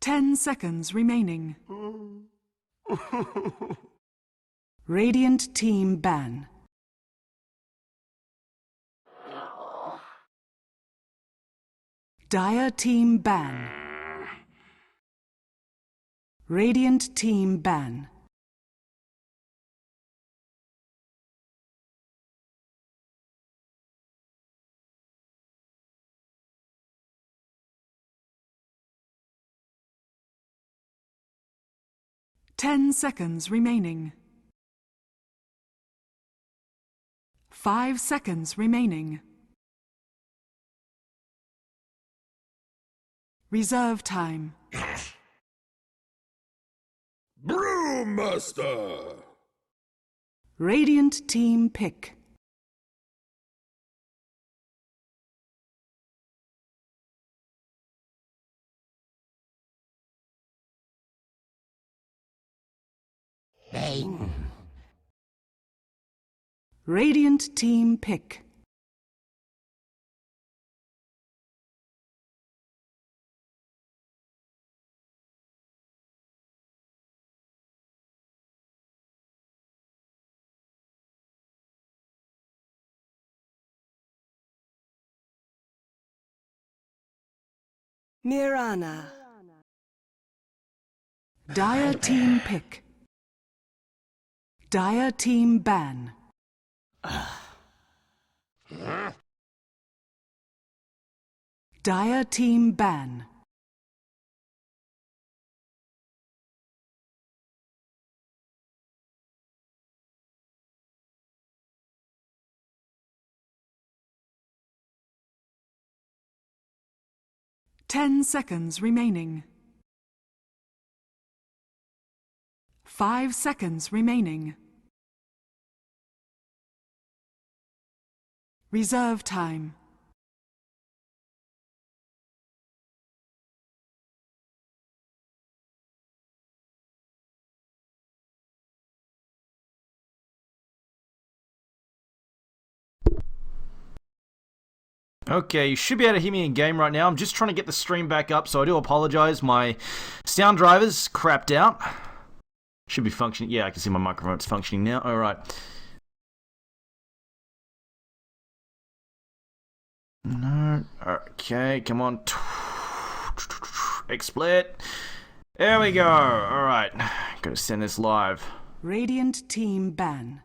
10 seconds remaining. Radiant team ban. Dire team ban. Radiant team ban. Ten seconds remaining. 5 seconds remaining. Reserve time. Brewmaster! Radiant team pick. Bang! Radiant team pick. Mirana. Dire team pick. Dire team ban. Dire team ban. Ten seconds remaining. 5 seconds remaining. Reserve time. Okay, you should be able to hear me in game right now. I'm just trying to get the stream back up, so I do apologize. My sound driver's crapped out. Should be functioning. Yeah, I can see my microphone's functioning now. Alright. No. Okay, come on. XSplit. There we go. Alright. Gotta send this live. Radiant team ban.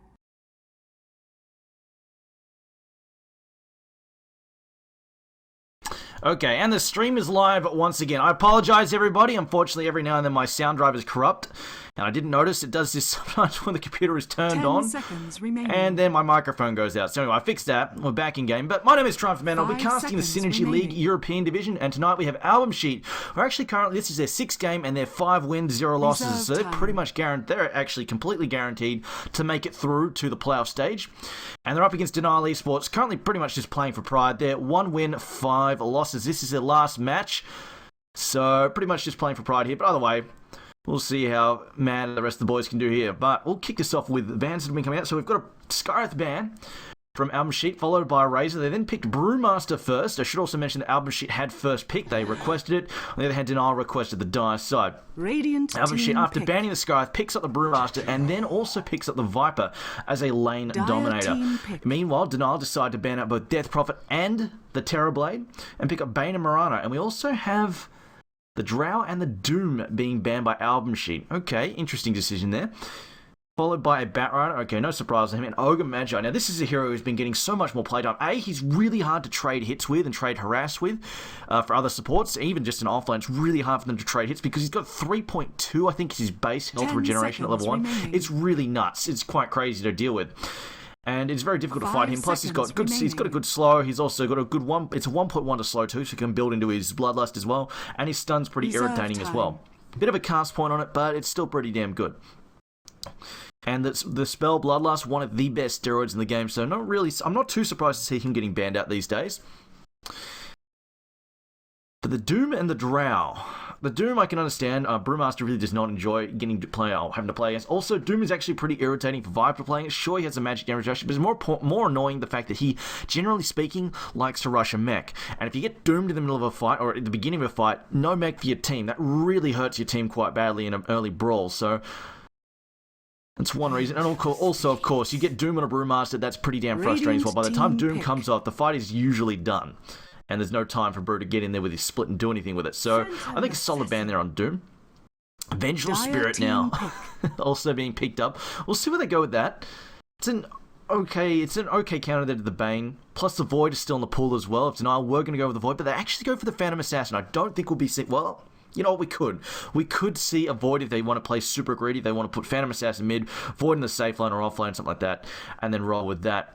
Okay, and the stream is live once again. I apologize, everybody. Unfortunately, every now and then my sound drive is corrupt, and I didn't notice. It does this sometimes when the computer is turned 10 on, seconds remaining. and then my microphone goes out. So anyway, I fixed that. We're back in game. But my name is Triumph-Man. I'll be 5 casting the seconds Synergy League remaining. European Division, and tonight we have Album Sheet. We're actually currently, this is their 6th game, and they're 5 wins, 0 losses. Reserve So they're time. pretty much guaranteed. They're actually completely guaranteed to make it through to the playoff stage. And they're up against Denial eSports, currently pretty much just playing for pride. They're 1 win, 5 losses. This is their last match, so pretty much just playing for pride here. But either way, we'll see how mad the rest of the boys can do here. But we'll kick this off with bans that have been coming out. So we've got a Skyreth ban from Album Sheet, followed by Razor. They then picked Brewmaster first. I should also mention that Album Sheet had first pick. They requested it. On the other hand, Denial requested the Dire side. Radiant Album team Sheet, after pick. banning the Skyreth, picks up the Brewmaster and then also picks up the Viper as a lane Dire dominator. team pick. Meanwhile, Denial decided to ban out both Death Prophet and the Terrorblade and pick up Bane and Mirana. And we also have the Drow and the Doom being banned by Album Sheet. Okay, interesting decision there. Followed by a Batrider. Okay, no surprise to him. And Ogre Magi. Now, this is a hero who's been getting so much more playtime. He's really hard to trade hits with and trade harass with for other supports. Even just in offlane, it's really hard for them to trade hits because he's got 3.2, I think, is his base health 10 regeneration at level 1. seconds remaining. It's really nuts. It's quite crazy to deal with. And it's very difficult to 5 fight him. Plus, he's got seconds good. He's got a remaining. good slow. He's also got a good one. It's a 1.1 to slow too, so he can build into his Bloodlust as well. And his stun's pretty Reserve irritating as time. well. Bit of a cast point on it, but it's still pretty damn good. And the spell Bloodlust, one of the best steroids in the game, so I'm not too surprised to see him getting banned out these days. But the Doom and the Drow. the Doom I can understand. Brewmaster really does not enjoy getting to play or having to play against. Also, Doom is actually pretty irritating for Viper playing it. Sure, he has a magic damage reduction, but it's more annoying the fact that he, generally speaking, likes to rush a mech. And if you get doomed in the middle of a fight or at the beginning of a fight, no mech for your team. That really hurts your team quite badly in an early brawl. So that's one reason. And also, of course, you get Doom on a Brewmaster. That's pretty damn frustrating as well. By the time Doom comes off, the fight is usually done. And there's no time for Brew to get in there with his split and do anything with it. So I think a solid ban there on Doom. Vengeful Spirit now also being picked up. We'll see where they go with that. It's an okay counter there to the Bane. Plus the Void is still in the pool as well. If Denial were going to go with the Void, but they actually go for the Phantom Assassin. I don't think we'll be seeing... Well, you know what, we could. We could see a Void if they want to play super greedy. If they want to put Phantom Assassin mid, Void in the safe line or offlane, something like that, and then roll with that.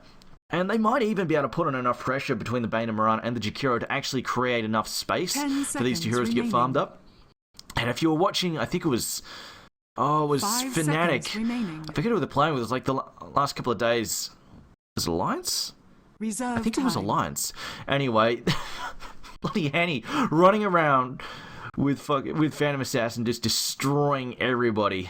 And they might even be able to put on enough pressure between the Bane and Mirana and the Jakiro to actually create enough space for these two heroes to get farmed up. And if you were watching, I think it was... Oh, it was Fnatic. I forget who they're playing with. It was like the last couple of days. Was it Alliance? I think it was Alliance. Anyway, bloody Henny running around with Phantom Assassin just destroying everybody.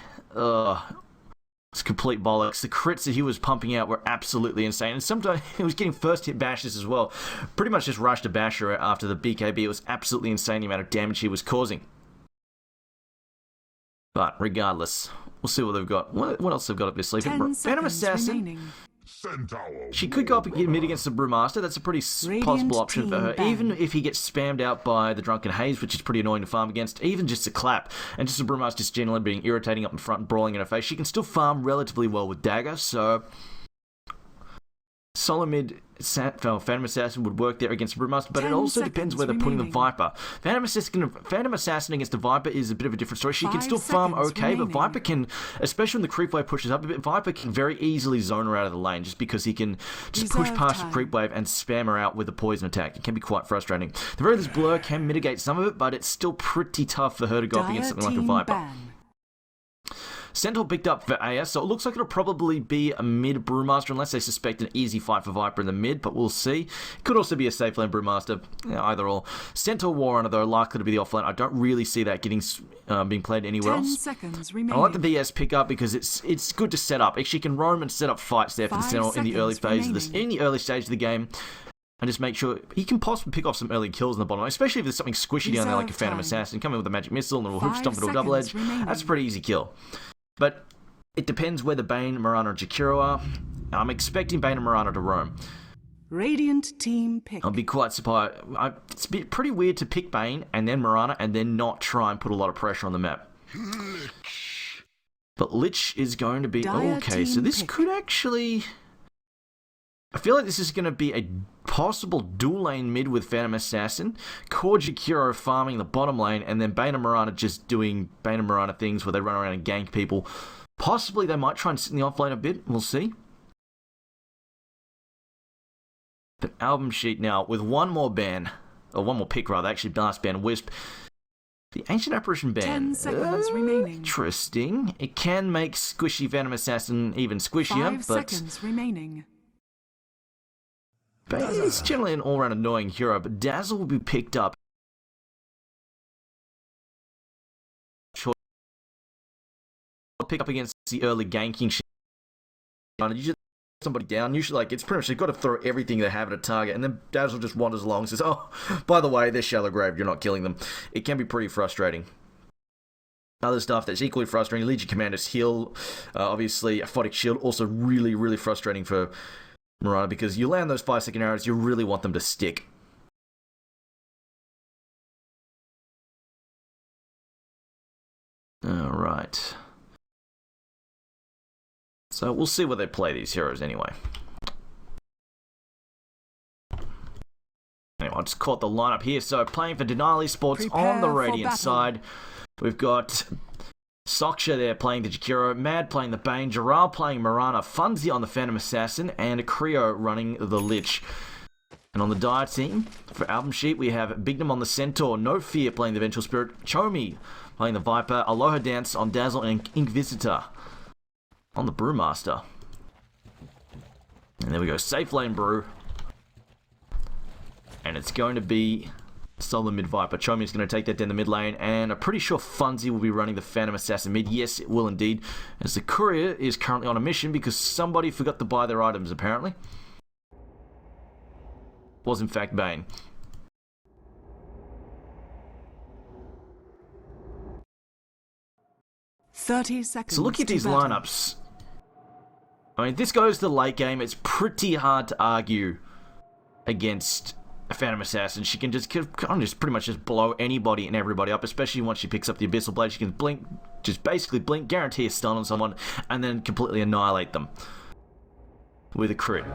It's complete bollocks. The crits that he was pumping out were absolutely insane. And sometimes he was getting first hit bashes as well. Pretty much just rushed a basher after the BKB. It was absolutely insane the amount of damage he was causing. But regardless, we'll see what they've got. What else they've got up their sleeve? Phantom Assassin. She could go up and get mid against the Brewmaster. That's a pretty possible option for her. Even if he gets spammed out by the Drunken Haze, which is pretty annoying to farm against, even just a clap, and just the Brewmaster just generally being irritating up in front and brawling in her face, she can still farm relatively well with Dagger, so... Solo mid Phantom Assassin would work there against the Brewmaster, but it also depends where they're putting the Viper. Phantom Assassin against the Viper is a bit of a different story. She can still farm okay, but Viper can, especially when the creep wave pushes up a bit, Viper can very easily zone her out of the lane just because he can just push past the creep wave and spam her out with a poison attack. It can be quite frustrating. The very least Blur can mitigate some of it, but it's still pretty tough for her to go up against something like a Viper. Centaur picked up for AS, so it looks like it'll probably be a mid Brewmaster unless they suspect an easy fight for Viper in the mid, but we'll see. It could also be a safe lane Brewmaster, either or. Centaur Warrunner, though, likely to be the offlane. I don't really see that getting being played anywhere else. 10 seconds remaining. I like the VS pickup because it's good to set up. Actually, you can roam and set up fights there for the Centaur in the early phase of this, in the early stage of the game. And just make sure he can possibly pick off some early kills in the bottom, especially if there's something squishy down there like a Phantom Assassin. Come in with a magic missile and a little hoop stomp into a double edge. That's a pretty easy kill. But it depends where the Bane, Mirana, and Jakiro are. I'm expecting Bane and Mirana to roam. Radiant team pick. I'll be quite surprised. It's pretty weird to pick Bane and then Mirana and then not try and put a lot of pressure on the map. But Lich is going to be... Okay, so this could actually... I feel like this is going to be a possible dual lane mid with Phantom Assassin, Core Jakiro farming the bottom lane, and then Bane and Mirana just doing Bane and Mirana things where they run around and gank people. Possibly they might try and sit in the offlane a bit, we'll see. But Album Sheet now, with one more ban, or one more pick rather, actually last ban, Wisp. The Ancient Apparition ban. 10 seconds remaining. Interesting. It can make squishy Phantom Assassin even squishier, 5 seconds remaining. Bane is generally an all-round annoying hero, but Dazzle will be picked up. Pick up against the early ganking shit. You just somebody down. Usually, like, it's pretty much they've got to throw everything they have at a target, and then Dazzle just wanders along and says, "Oh, by the way, they're shallow grave. You're not killing them." It can be pretty frustrating. Other stuff that's equally frustrating: Legion Commander's heal, obviously a Photic Shield, also really, really frustrating for Mirana, because you land those 5-second arrows, you really want them to stick. Alright. So we'll see where they play these heroes anyway. Anyway, I just caught the lineup here. So playing for Denial eSports on the Radiant side, we've got Soksha there playing the Jakiro, Mad playing the Bane, Jarrah playing Mirana, Funzy on the Phantom Assassin, and Creo running the Lich. And on the Dire team, for Album Sheet, we have Bignum on the Centaur, No Fear playing the Vengeful Spirit, Chomi playing the Viper, Aloha Dance on Dazzle, and Inquisitor on the Brewmaster. And there we go, safe lane Brew. And it's going to be solo mid Viper. Chomi's going to take that down the mid lane, and I'm pretty sure Funzy will be running the Phantom Assassin mid. Yes, it will indeed, as the courier is currently on a mission because somebody forgot to buy their items, apparently. Was in fact Bane. .30 seconds. So looking at these lineups, I mean, if this goes to the late game, it's pretty hard to argue against a Phantom Assassin. She can just pretty much just blow anybody and everybody up, especially once she picks up the Abyssal Blade. She can blink, just basically blink, guarantee a stun on someone, and then completely annihilate them with a crit.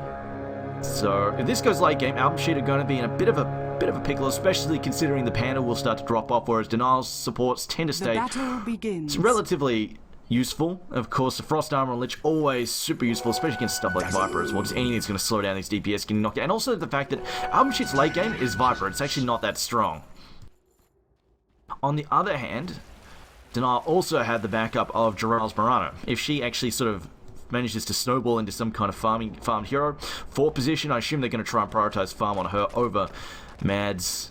So if this goes late game, Album Sheet are going to be in a bit of a pickle, especially considering the Panda will start to drop off, whereas Denial's supports tend to stay relatively useful. Of course, the Frost Armor and Lich always super useful, especially against stuff like Viper as well. Just anything that's going to slow down these DPS getting knocked out. And also the fact that Album Sheet's late game is Viper. It's actually not that strong. On the other hand, Denial also had the backup of Jarrell's Mirana. If she actually sort of manages to snowball into some kind of farmed hero for position, I assume they're going to try and prioritize farm on her over Mad's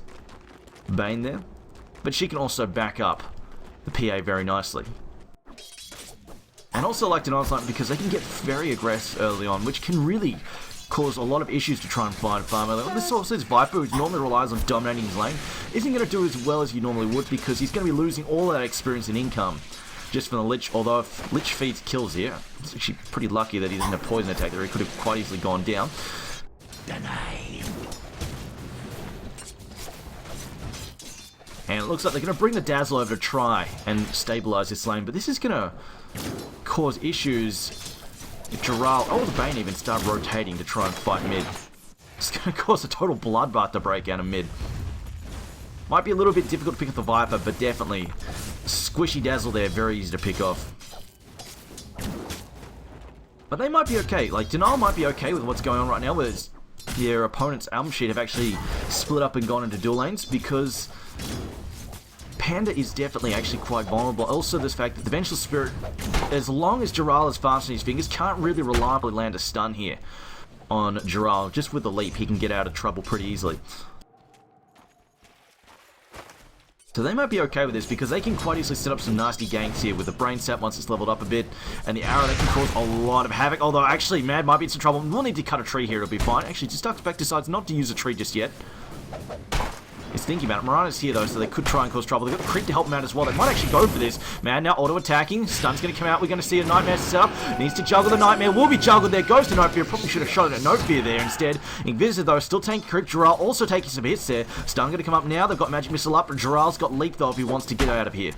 Bane there. But she can also back up the PA very nicely. And also like Denial's line because they can get very aggressive early on, which can really cause a lot of issues to try and find farm early on. This also is Viper, who normally relies on dominating his lane, isn't going to do as well as you normally would because he's going to be losing all that experience and income just from the Lich. Although if Lich feeds kills here, it's actually pretty lucky that he doesn't have poison attack there. He could have quite easily gone down. And it looks like they're going to bring the Dazzle over to try and stabilize this lane, but this is going to cause issues if Jarrell or the Bane even start rotating to try and fight mid. It's going to cause a total bloodbath to break out of mid. Might be a little bit difficult to pick up the Viper, but definitely squishy Dazzle there, very easy to pick off. But they might be okay. Like, Denial might be okay with what's going on right now, whereas their opponent's Album Sheet have actually split up and gone into dual lanes, because Panda is definitely actually quite vulnerable. Also, this fact that the Vengeful Spirit, as long as Jarrell is fast on his fingers, can't really reliably land a stun here on Jarrell. Just with the leap, he can get out of trouble pretty easily. So they might be okay with this because they can quite easily set up some nasty ganks here with the Brain Sap once it's leveled up a bit, and the Arrow, they can cause a lot of havoc. Although actually Mad might be in some trouble. We'll need to cut a tree here, it'll be fine. Actually, just Back decides not to use a tree just yet. He's thinking about it. Mirana's here though, so they could try and cause trouble. They've got the creep to help him out as well. They might actually go for this. Mad now auto-attacking. Stun's going to come out. We're going to see a Nightmare set up. Needs to juggle the Nightmare. Will be juggled there. Goes to No Fear. Probably should have shot it at No Fear there instead. Inquisitor though, still taking creep. Jarrell also taking some hits there. Stun going to come up now. They've got Magic Missile up. Jarrell's got Leap though if he wants to get out of here.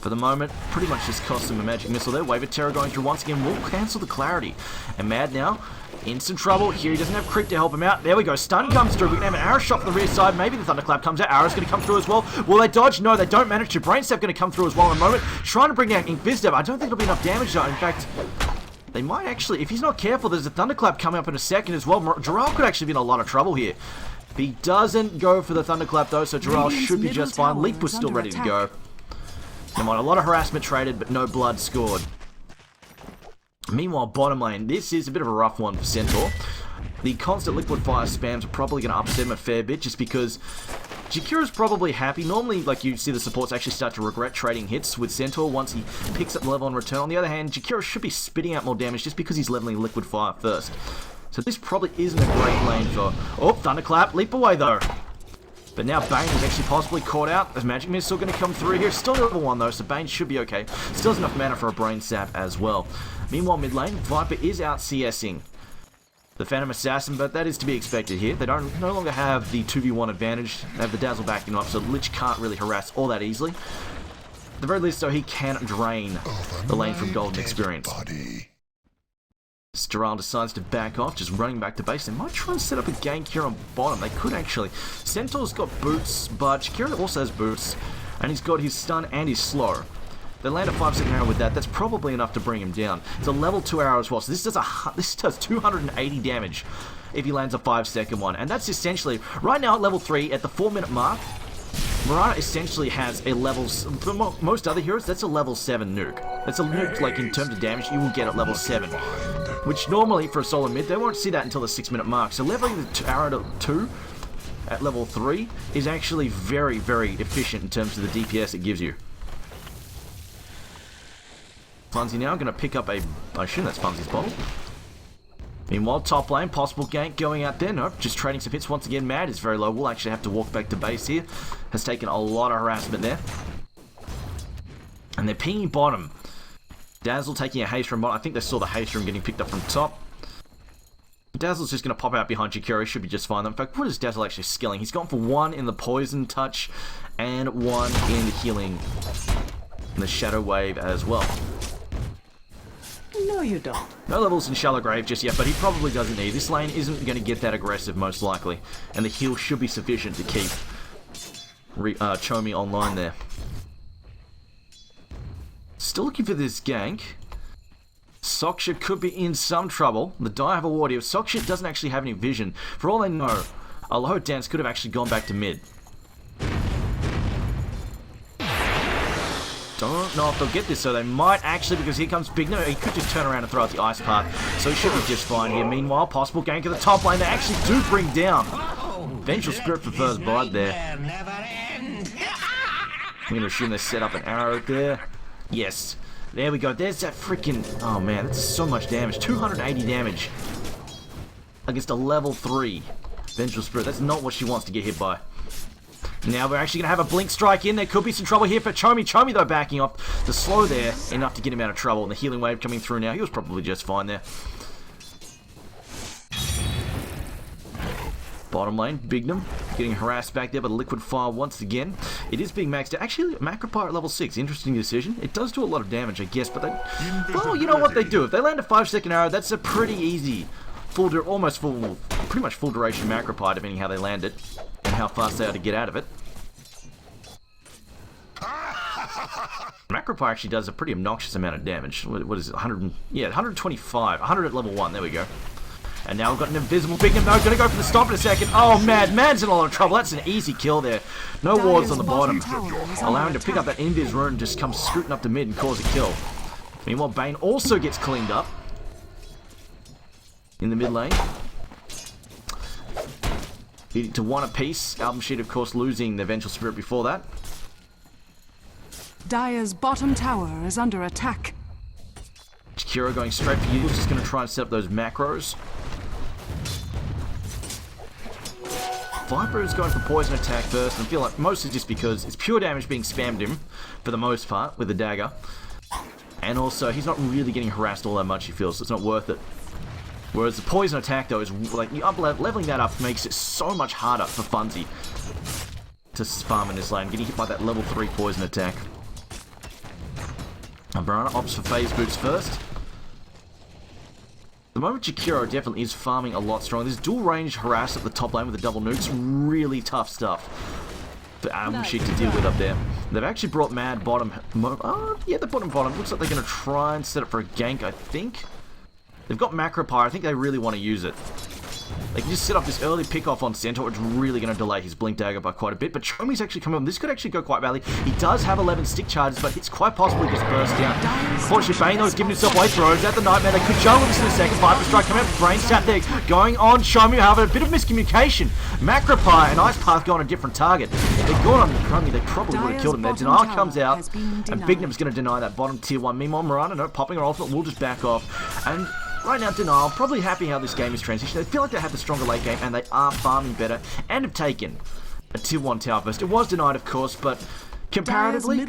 For the moment, pretty much just cost him a Magic Missile there. Wave of Terror going through once again will cancel the Clarity. And Mad now in some trouble. Here he doesn't have Creep to help him out. There we go. Stun comes through. We can have an Arrow shot from the rear side. Maybe the Thunderclap comes out. Arrow's going to come through as well. Will they dodge? No, they don't manage to. Brain Sap going to come through as well in a moment. Trying to bring out Inquisitor. I don't think it'll be enough damage though. In fact, they might actually, if he's not careful, there's a Thunderclap coming up in a second as well. Jarrell could actually be in a lot of trouble here. He doesn't go for the Thunderclap though, so Jarrell should be just fine. Leap was still ready to go. Come on, a lot of harassment traded, but no blood scored. Meanwhile, bottom lane, this is a bit of a rough one for Centaur. The constant liquid fire spams are probably going to upset him a fair bit, just because Jakira's probably happy. Normally, like, you see the supports actually start to regret trading hits with Centaur once he picks up the level on return. On the other hand, Jakira should be spitting out more damage just because he's leveling liquid fire first. So this probably isn't a great lane for... Oh, Thunderclap, leap away though. But now Bane is actually possibly caught out. There's Magic Missile going to come through here. Still level 1 though, so Bane should be okay. Still has enough mana for a Brain Sap as well. Meanwhile, mid lane, Viper is out CSing the Phantom Assassin, but that is to be expected here. They no longer have the 2v1 advantage. They have the Dazzle backing up, so Lich can't really harass all that easily. At the very least, though, he can drain the lane from golden experience. Jarrell decides to back off, just running back to base. They might try and set up a gank here on bottom. They could actually. Centaur's got boots, but Shakira also has boots, and he's got his stun and his slow. They land a 5-second arrow with that. That's probably enough to bring him down. It's a level 2 arrow as well, so this does 280 damage if he lands a 5-second one. And that's essentially, right now at level 3, at the 4-minute mark, Mirana essentially has a level, for most other heroes, that's a level 7 nuke. That's a nuke, like, in terms of damage, you will get at level 7. Which normally, for a solo mid, they won't see that until the 6-minute mark. So leveling the arrow to 2 at level 3 is actually very, very efficient in terms of the DPS it gives you. Funzy now going to pick up a... I assume that's Funzy's bottle. Meanwhile, top lane, possible gank going out there. Nope, just trading some hits once again. Mad is very low. We'll actually have to walk back to base here. Has taken a lot of harassment there. And they're pinging bottom. Dazzle taking a haste from bottom. I think they saw the haste room getting picked up from top. Dazzle's just going to pop out behind Jakiro. Should be just fine. In fact, what is Dazzle actually skilling? He's gone for 1 in the poison touch and 1 in the healing. And the shadow wave as well. No, you don't. No levels in Shallow Grave just yet, but he probably doesn't need. This lane isn't going to get that aggressive, most likely. And the heal should be sufficient to keep Chomi online there. Still looking for this gank. Soksha could be in some trouble. The die have a ward here. Soksha doesn't actually have any vision. For all they know, Aloha Dance could have actually gone back to mid. Don't know if they'll get this, so they might actually, because here comes Big. No, he could just turn around and throw out the ice path, so he should be just fine here. Meanwhile, possible gank at the top lane. They actually do bring down Vengeful Spirit prefers blood there. I'm going to assume they set up an arrow there. Yes. There we go. There's that freaking... Oh, man. That's so much damage. 280 damage against a level 3 Vengeful Spirit. That's not what she wants to get hit by. Now we're actually going to have a blink strike in. There could be some trouble here for Chomi. Chomi, though, backing off. The slow there, enough to get him out of trouble. And the healing wave coming through now. He was probably just fine there. Bottom lane, Bignum getting harassed back there by the Liquid Fire once again. It is being maxed out. Actually, Macropire at level 6. Interesting decision. It does do a lot of damage, I guess, but they... Well, you know what they do. If they land a 5-second arrow, that's a pretty easy, almost full, pretty much full duration Macropire, depending how they land it and how fast they are to get out of it. Macropire actually does a pretty obnoxious amount of damage. What is it? 100? Yeah, 125. 100 at level 1. There we go. And now we've got an invisible Bignum. No, gonna go for the stomp in a second. Oh, Mad's in a lot of trouble. That's an easy kill there. No wards on the bottom. Allowing to pick up that invis rune, just come scooting up to mid and cause a kill. Meanwhile, Bane also gets cleaned up in the mid lane. Leading to 1 apiece. Album Sheet, of course, losing the Vengeful Spirit before that. Dire's bottom tower is under attack. Kira going straight for you. Just going to try and set up those macros. Viper is going for poison attack first, and I feel like mostly just because it's pure damage being spammed him for the most part with the dagger. And also, he's not really getting harassed all that much, he feels, so it's not worth it. Whereas the poison attack, though, is like leveling that up makes it so much harder for Funzy to farm in this lane, getting hit by that level 3 poison attack. And Barana opts for phase boots first. The moment Jakiro definitely is farming a lot stronger. This dual range harass at the top lane with the double nukes, really tough stuff for Album Sheet to deal with up there. They've actually brought Mad bottom. Yeah, they put him bottom. Looks like they're going to try and set up for a gank, I think. They've got Macropire. I think they really want to use it. They can just set up this early pick-off on Centaur, which is really going to delay his Blink Dagger by quite a bit. But Chomi's actually coming on. This could actually go quite badly. He does have 11 stick charges, but it's quite possibly just burst down. Unfortunately, Bane, though, is giving himself away. Throws at the Nightmare. They could jungle this in a second. Viper Strike coming out. Brain Stat there going on. Chomi, however, a bit of miscommunication. Macropire and Ice Path go on a different target. If they'd gone on Chomi, they probably would have killed him there. Denial comes out, and Bignum's going to deny that bottom tier 1. Meanwhile, Miranda, no, popping her ultimate, will just back off. And right now, Denial, probably happy how this game is transitioned. They feel like they have the stronger late game, and they are farming better, and have taken a tier 1 tower first. It was denied, of course, but comparatively,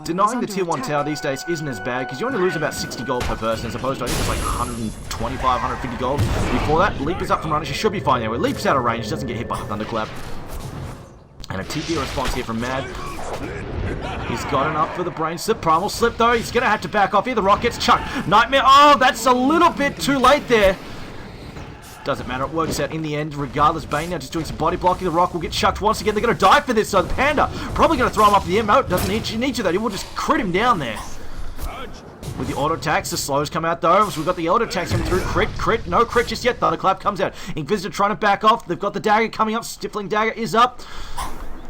denying the tier 1 tower these days isn't as bad, because you only lose about 60 gold per person, as opposed to, I think it's like 125, 150 gold. Before that, Leap is up from runner. She should be fine there. Leap's out of range, doesn't get hit by the Thunderclap. And a TP response here from Mad. He's got enough for the brain slip. Primal slip, though. He's going to have to back off here. The rock gets chucked. Nightmare. Oh, that's a little bit too late there. Doesn't matter. It works out in the end. Regardless, Bane now just doing some body blocking. The rock will get chucked once again. They're going to die for this. So the Panda probably going to throw him up in the air. No, doesn't need to, though. He will just crit him down there. With the auto attacks, the slows come out though. So we've got the auto attacks coming through. Crit, no crit just yet. Thunderclap comes out. Inquisitor trying to back off. They've got the dagger coming up. Stifling dagger is up.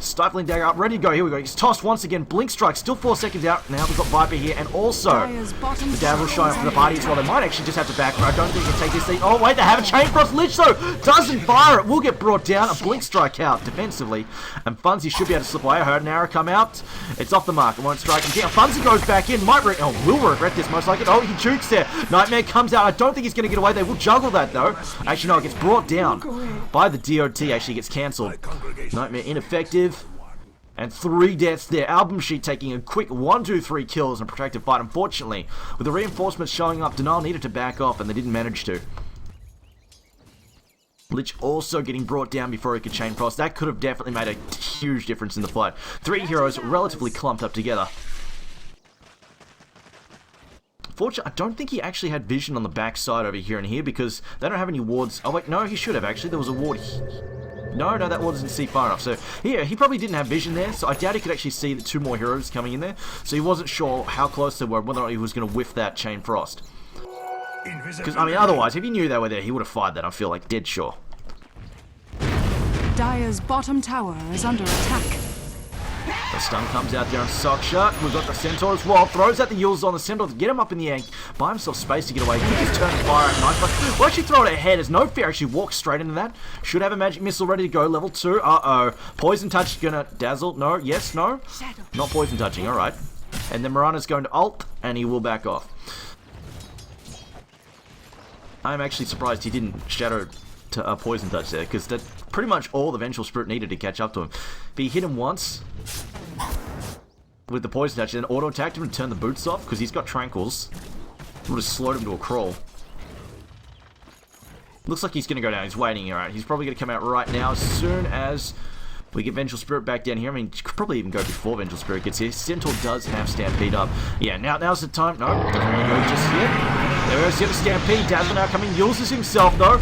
Stifling dagger up, ready to go. Here we go. He's tossed once again. Blink strike, still 4 seconds out. Now we've got Viper here, and also the Dazzle showing up for the party as well. They might actually just have to back. I don't think they can take this lead. Oh, wait, they have a chain cross. Lich, though, doesn't fire it. Will get brought down. A blink strike out defensively. And Funzy should be able to slip away. I heard an arrow come out. It's off the mark. It won't strike him down. Funzy goes back in. Will regret this most likely. Oh, he jukes there. Nightmare comes out. I don't think he's going to get away. They will juggle that, though. Actually, no, it gets brought down by the DOT. Actually gets cancelled. Nightmare ineffective. And 3 deaths there. Album Sheet taking a quick 1, 2, 3 kills in a protracted fight. Unfortunately, with the reinforcements showing up, Denial needed to back off, and they didn't manage to. Lich also getting brought down before he could chain cross. That could have definitely made a huge difference in the fight. 3 heroes relatively clumped up together. Fortunately, I don't think he actually had vision on the backside over here and here because they don't have any wards. Oh wait, no, he should have actually. There was a ward here. No, that ward doesn't see far enough. So, yeah, he probably didn't have vision there, so I doubt he could actually see the 2 more heroes coming in there. So he wasn't sure how close they were, whether or not he was going to whiff that Chain Frost. Because, I mean, otherwise, if he knew they were there, he would have fired that, I feel like, dead sure. Dire's bottom tower is under attack. The stun comes out there on Sockshot. We've got the Centaur as well. Throws out the Yules on the Centaur to get him up in the air. Buy himself space to get away. He just turns fire at night. But will actually throw it ahead as No Fear actually walks straight into that. Should have a magic missile ready to go. Level 2. Uh-oh. Poison touch gonna dazzle. No. Yes. No. Not poison touching. Alright. And then Mirana's going to ult. And he will back off. I'm actually surprised he didn't shadow to poison touch there. Because that's pretty much all the Vengeful Spirit needed to catch up to him. If he hit him once with the poison touch, then auto attacked him and turned the boots off because he's got tranquils. Would have slowed him to a crawl. Looks like he's going to go down. He's waiting. Alright, he's probably going to come out right now as soon as we get Vengeful Spirit back down here. I mean, could probably even go before Vengeful Spirit gets here. Centaur does have Stampede up. Yeah, now's the time. No, doesn't want to go just yet. There goes the other Stampede. Dazzle now coming. Uses himself though.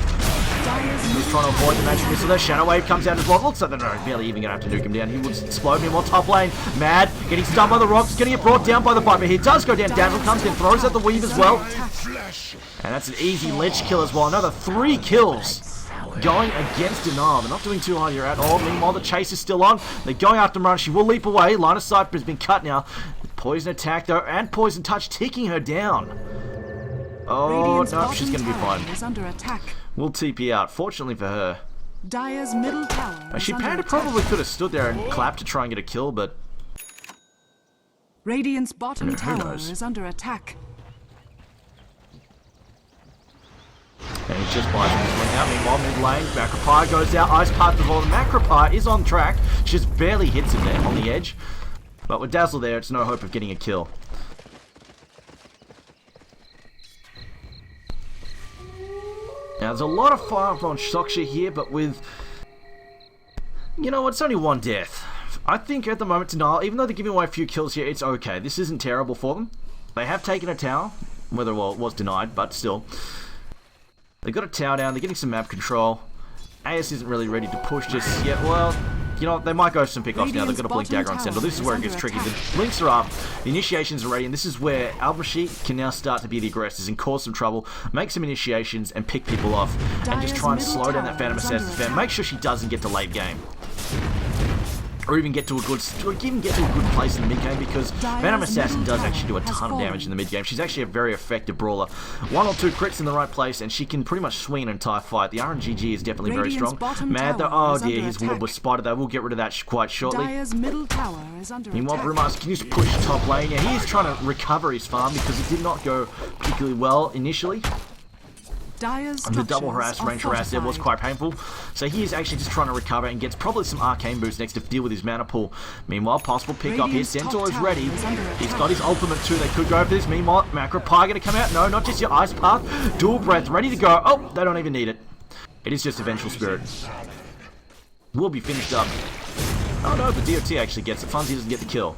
He's trying to avoid the magic missile there. Shadow Wave comes out as well. Looks like they're barely even going to have to nuke him down. He would explode him on top lane. Mad, getting stunned by the rocks, getting it brought down by the Viper. He does go down. Dazzle comes in, throws out the Weave as well. And that's an easy Lich kill as well. Another 3 kills going against Denial. They're not doing too hard here at all. Meanwhile, the chase is still on. They're going after Mirana. She will leap away. Line of sight has been cut now. Poison attack though, and Poison touch ticking her down. Oh no, she's going to be fine. We'll TP out, fortunately for her. Dire's middle tower. She probably could have stood there and clapped to try and get a kill, but Radiant's bottom tower is under attack. And he just buys him went out. Meanwhile, mid lane, Macropire goes out. Ice Path the ball. Macropire is on track. She just barely hits him there on the edge. But with Dazzle there, it's no hope of getting a kill. Now, there's a lot of fire on Soksha here, but with... You know, it's only 1 death. I think at the moment, Denial, even though they're giving away a few kills here, it's okay. This isn't terrible for them. They have taken a tower. Whether, well, it was denied, but still. They got a tower down. They're getting some map control. AS isn't really ready to push just yet. Well, you know, they might go some pickoffs now. They've got a Blink Dagger on Sentinel. This is where it gets tricky. The Blinks are up. The initiations are ready. And this is where Albashi can now start to be the aggressors and cause some trouble. Make some initiations and pick people off. And just try and slow down that Phantom Assassin's fan. Make sure she doesn't get to late game. Or even get to a good place in the mid game, because Phantom Assassin does actually do a ton of damage in the mid game. She's actually a very effective brawler. 1 or 2 crits in the right place, and she can pretty much swing an entire fight. The RNGG is definitely very strong. Mad though, oh dear, his ward was spotted though. We'll get rid of that quite shortly. Meanwhile, Brumas can just push top lane. Yeah, he is trying to recover his farm because it did not go particularly well initially. The double harass, range harass there was quite painful. So he is actually just trying to recover and gets probably some arcane boost next to deal with his mana pool. Meanwhile, possible pick up here. Centaur is ready. He's got his ultimate too. They could go for this. Meanwhile, Macropire going to come out. No, not just your Ice Path. Dual Breath ready to go. Oh, they don't even need it. It is just a Vengeful Spirit. Will be finished up. Oh no, the DOT actually gets it. Funzy doesn't get the kill.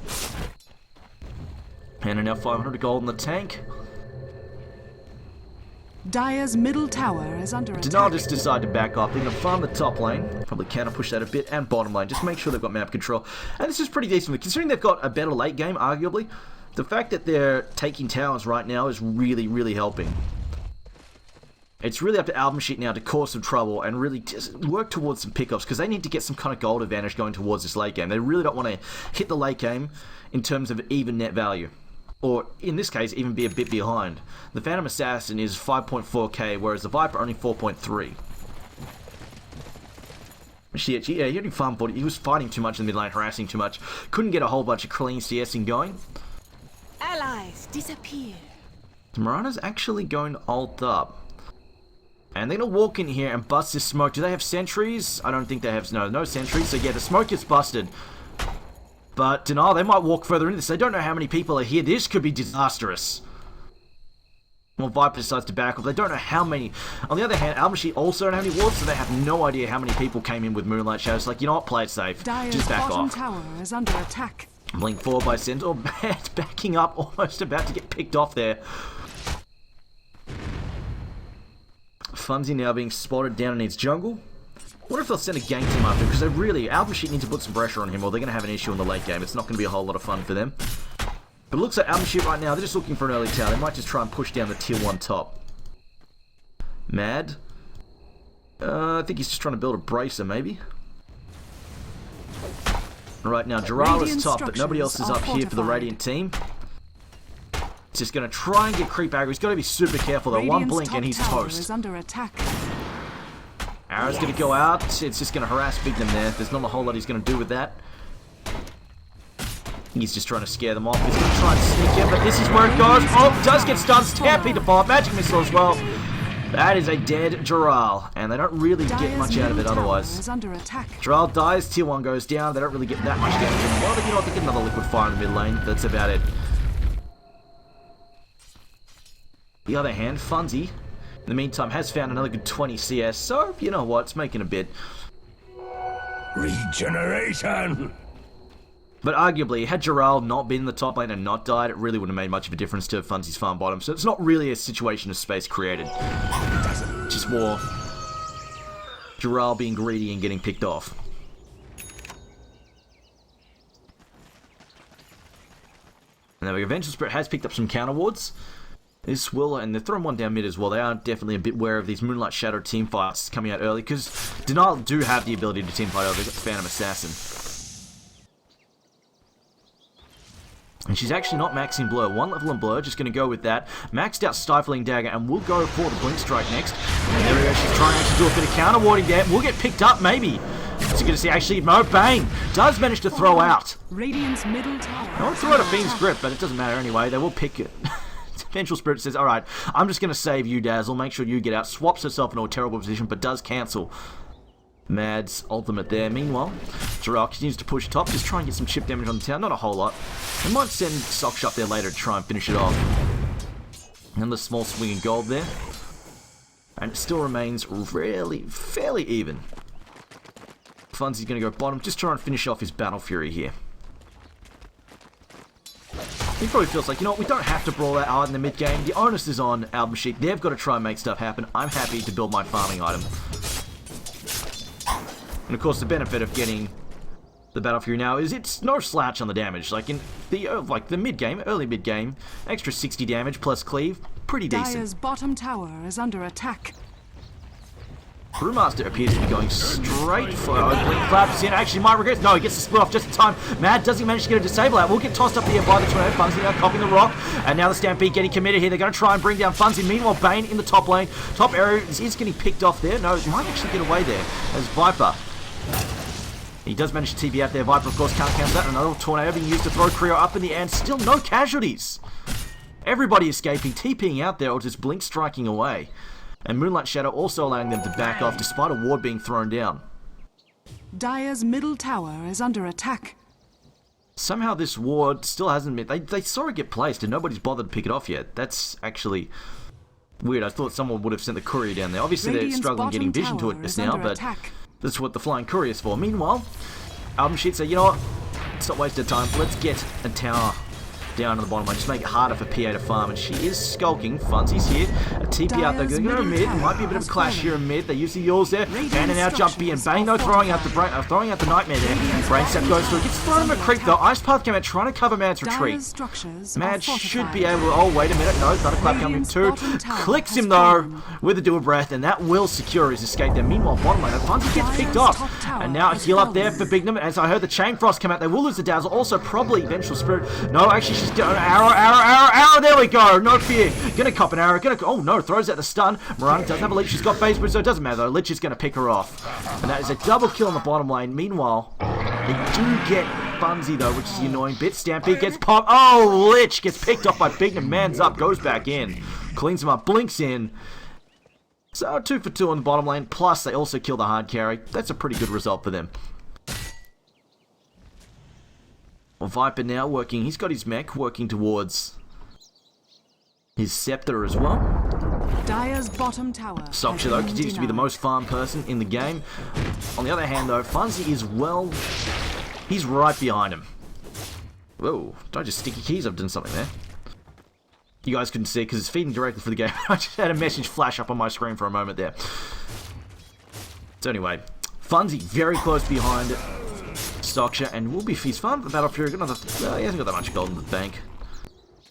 And now 500 gold in the tank. Dire's middle tower is under attack. Denial just decided to back off. They're going to farm the top lane. Probably counter push that a bit. And bottom lane. Just make sure they've got map control. And this is pretty decent. Considering they've got a better late game, arguably, the fact that they're taking towers right now is really, really helping. It's really up to Album Sheet now to cause some trouble and really just work towards some pickoffs because they need to get some kind of gold advantage going towards this late game. They really don't want to hit the late game in terms of even net value. Or, in this case, even be a bit behind. The Phantom Assassin is 5.4k, whereas the Viper only 4.3. Shit, yeah, he only farmed 40. He was fighting too much in the mid lane, harassing too much. Couldn't get a whole bunch of clean CSing going. Allies disappear. Mirana's actually going to ult up. And they're going to walk in here and bust this smoke. Do they have sentries? I don't think they have. No sentries. So yeah, the smoke gets busted. But Denial, they might walk further into this. They don't know how many people are here. This could be disastrous. Well, Viper decides to back off. They don't know how many. On the other hand, Album Sheet also don't have any wards, so they have no idea how many people came in with Moonlight Shadows. Like, you know what? Play it safe. Dire's just back bottom off. Tower is under attack. Blink forward by Sentinel. Bad backing up. Almost about to get picked off there. Funzy now being spotted down in his jungle. What if they'll send a gank team after him? Because they really, Album Sheet need to put some pressure on him or they're going to have an issue in the late game. It's not going to be a whole lot of fun for them. But it looks like Album Sheet right now, they're just looking for an early tower. They might just try and push down the tier 1 top. Mad. I think he's just trying to build a bracer, maybe. Right now, Dural is top, but nobody else is up here for the Radiant team. He's just going to try and get creep aggro. He's got to be super careful though. One blink and he's toast. Is under attack. Arrow's going to go out. It's just going to harass Bignum there. There's not a whole lot he's going to do with that. He's just trying to scare them off. He's going to try and sneak in, but this is where it goes. Oh, does get stunned. Stampede to bomb. Magic Missile as well. That is a dead Dural, and they don't really get much out of it otherwise. Dural dies, tier 1 goes down. They don't really get that much damage. Well, you know what? They get another Liquid Fire in the mid lane. That's about it. The other hand, Funzy, in the meantime, has found another good 20 CS, so, you know what, it's making a bit. Regeneration! But arguably, had Dural not been in the top lane and not died, it really wouldn't have made much of a difference to Funzy's farm bottom, so it's not really a situation of space created. Just more Dural being greedy and getting picked off. And there we go, Vengeful Spirit has picked up some counter wards. This will, and they're throwing one down mid as well. They are definitely a bit wary of these Moonlight Shadow team fights coming out early, because Denial do have the ability to team fight early. They've got the Phantom Assassin. And she's actually not maxing Blur. One level in Blur, just going to go with that. Maxed out Stifling Dagger, and we'll go for the Blink Strike next. And there we go, she's trying to actually do a bit of counter warding there. We'll get picked up, maybe. So you're going to see, actually, no, Bane does manage to throw out. Radiant's middle tower. I won't throw out a Fiend's Grip, but it doesn't matter anyway. They will pick it. Vengeful Spirit says, alright, I'm just going to save you, Dazzle. Make sure you get out. Swaps herself into a terrible position, but does cancel. Mad's ultimate there. Meanwhile, Dural continues to push top, just try and get some chip damage on the town. Not a whole lot. They might send Socksh up there later to try and finish it off. Another small swing in gold there. And it still remains really, fairly even. Funzy's going to go bottom, just try and finish off his Battle Fury here. He probably feels like, you know what, we don't have to brawl that hard in the mid game. The onus is on Album Sheet. They've got to try and make stuff happen. I'm happy to build my farming item. And of course, the benefit of getting the Battle Fury now is it's no slouch on the damage. Like in the mid game, early mid game, extra 60 damage plus cleave, pretty decent. Dire's bottom tower is under attack. Brewmaster appears to be going straight for Blink Flaps in. Actually, might regret. No, he gets the split off just in time. Mad doesn't manage to get a disable out. We'll get tossed up here by the Tornado. Funzy now copying the rock. And now the Stampede getting committed here. They're going to try and bring down Funzy. Meanwhile, Bane in the top lane. Top arrow is getting picked off there. No, he might actually get away there as Viper. He does manage to TP out there. Viper, of course, can't cancel that. Another Tornado being used to throw Creo up in the air. And still no casualties. Everybody escaping, TPing out there or just Blink striking away. And Moonlight Shadow also allowing them to back off despite a ward being thrown down. Dire's middle tower is under attack. Somehow this ward still hasn't been... They saw it get placed and nobody's bothered to pick it off yet. That's actually weird. I thought someone would have sent the courier down there. Obviously they're struggling getting vision to it just now, but that's what the flying courier is for. Meanwhile, Album Sheet say, you know what? It's not wasted time. Let's get a tower down to the bottom lane. Just make it harder for PA to farm. And she is skulking. Funzy's here. TP out there. They're going to mid. Might be a bit of a clash here in mid. They use the Yules there. And now jump in. Bane though throwing out the Nightmare there. Brain Step goes through. Gets thrown him a creep though. Ice Path came out trying to cover Mad's retreat. Mad should be able to... Oh, wait a minute. No, Thunderclap coming too. Clicks him though with a Do a Breath, and that will secure his escape there. Meanwhile, bottom lane, Funzy gets picked off. And now a heal up there for Bignum. As I heard the Chain Frost come out, they will lose the Dazzle. Also, probably Vengeful Spirit. No, actually, she's got an arrow. There we go. No fear. Gonna cop an arrow. Oh no, throws out the stun. Mirana doesn't have a leech. She's got phase boost, so it doesn't matter though. Lich is gonna pick her off. And that is a double kill on the bottom lane. Meanwhile, they do get Funzy though, which is the annoying bit. Stampede gets popped. Oh, Lich gets picked off by Bignum. Man's up, goes back in. Cleans him up, blinks in. So 2 for 2 on the bottom lane. Plus, they also kill the hard carry. That's a pretty good result for them. Well, Viper now working. He's got his mech working towards his scepter as well. Dire's bottom tower. Soksha, though, continues to be the most farm person in the game. On the other hand, though, Funzy is, well, he's right behind him. Whoa, don't just sticky keys. I've done something there. You guys couldn't see it because it's feeding directly for the game. I just had a message flash up on my screen for a moment there. So anyway, Funzy very close behind Soksha, and will be he's farmed the battle period. He hasn't got that much gold in the bank.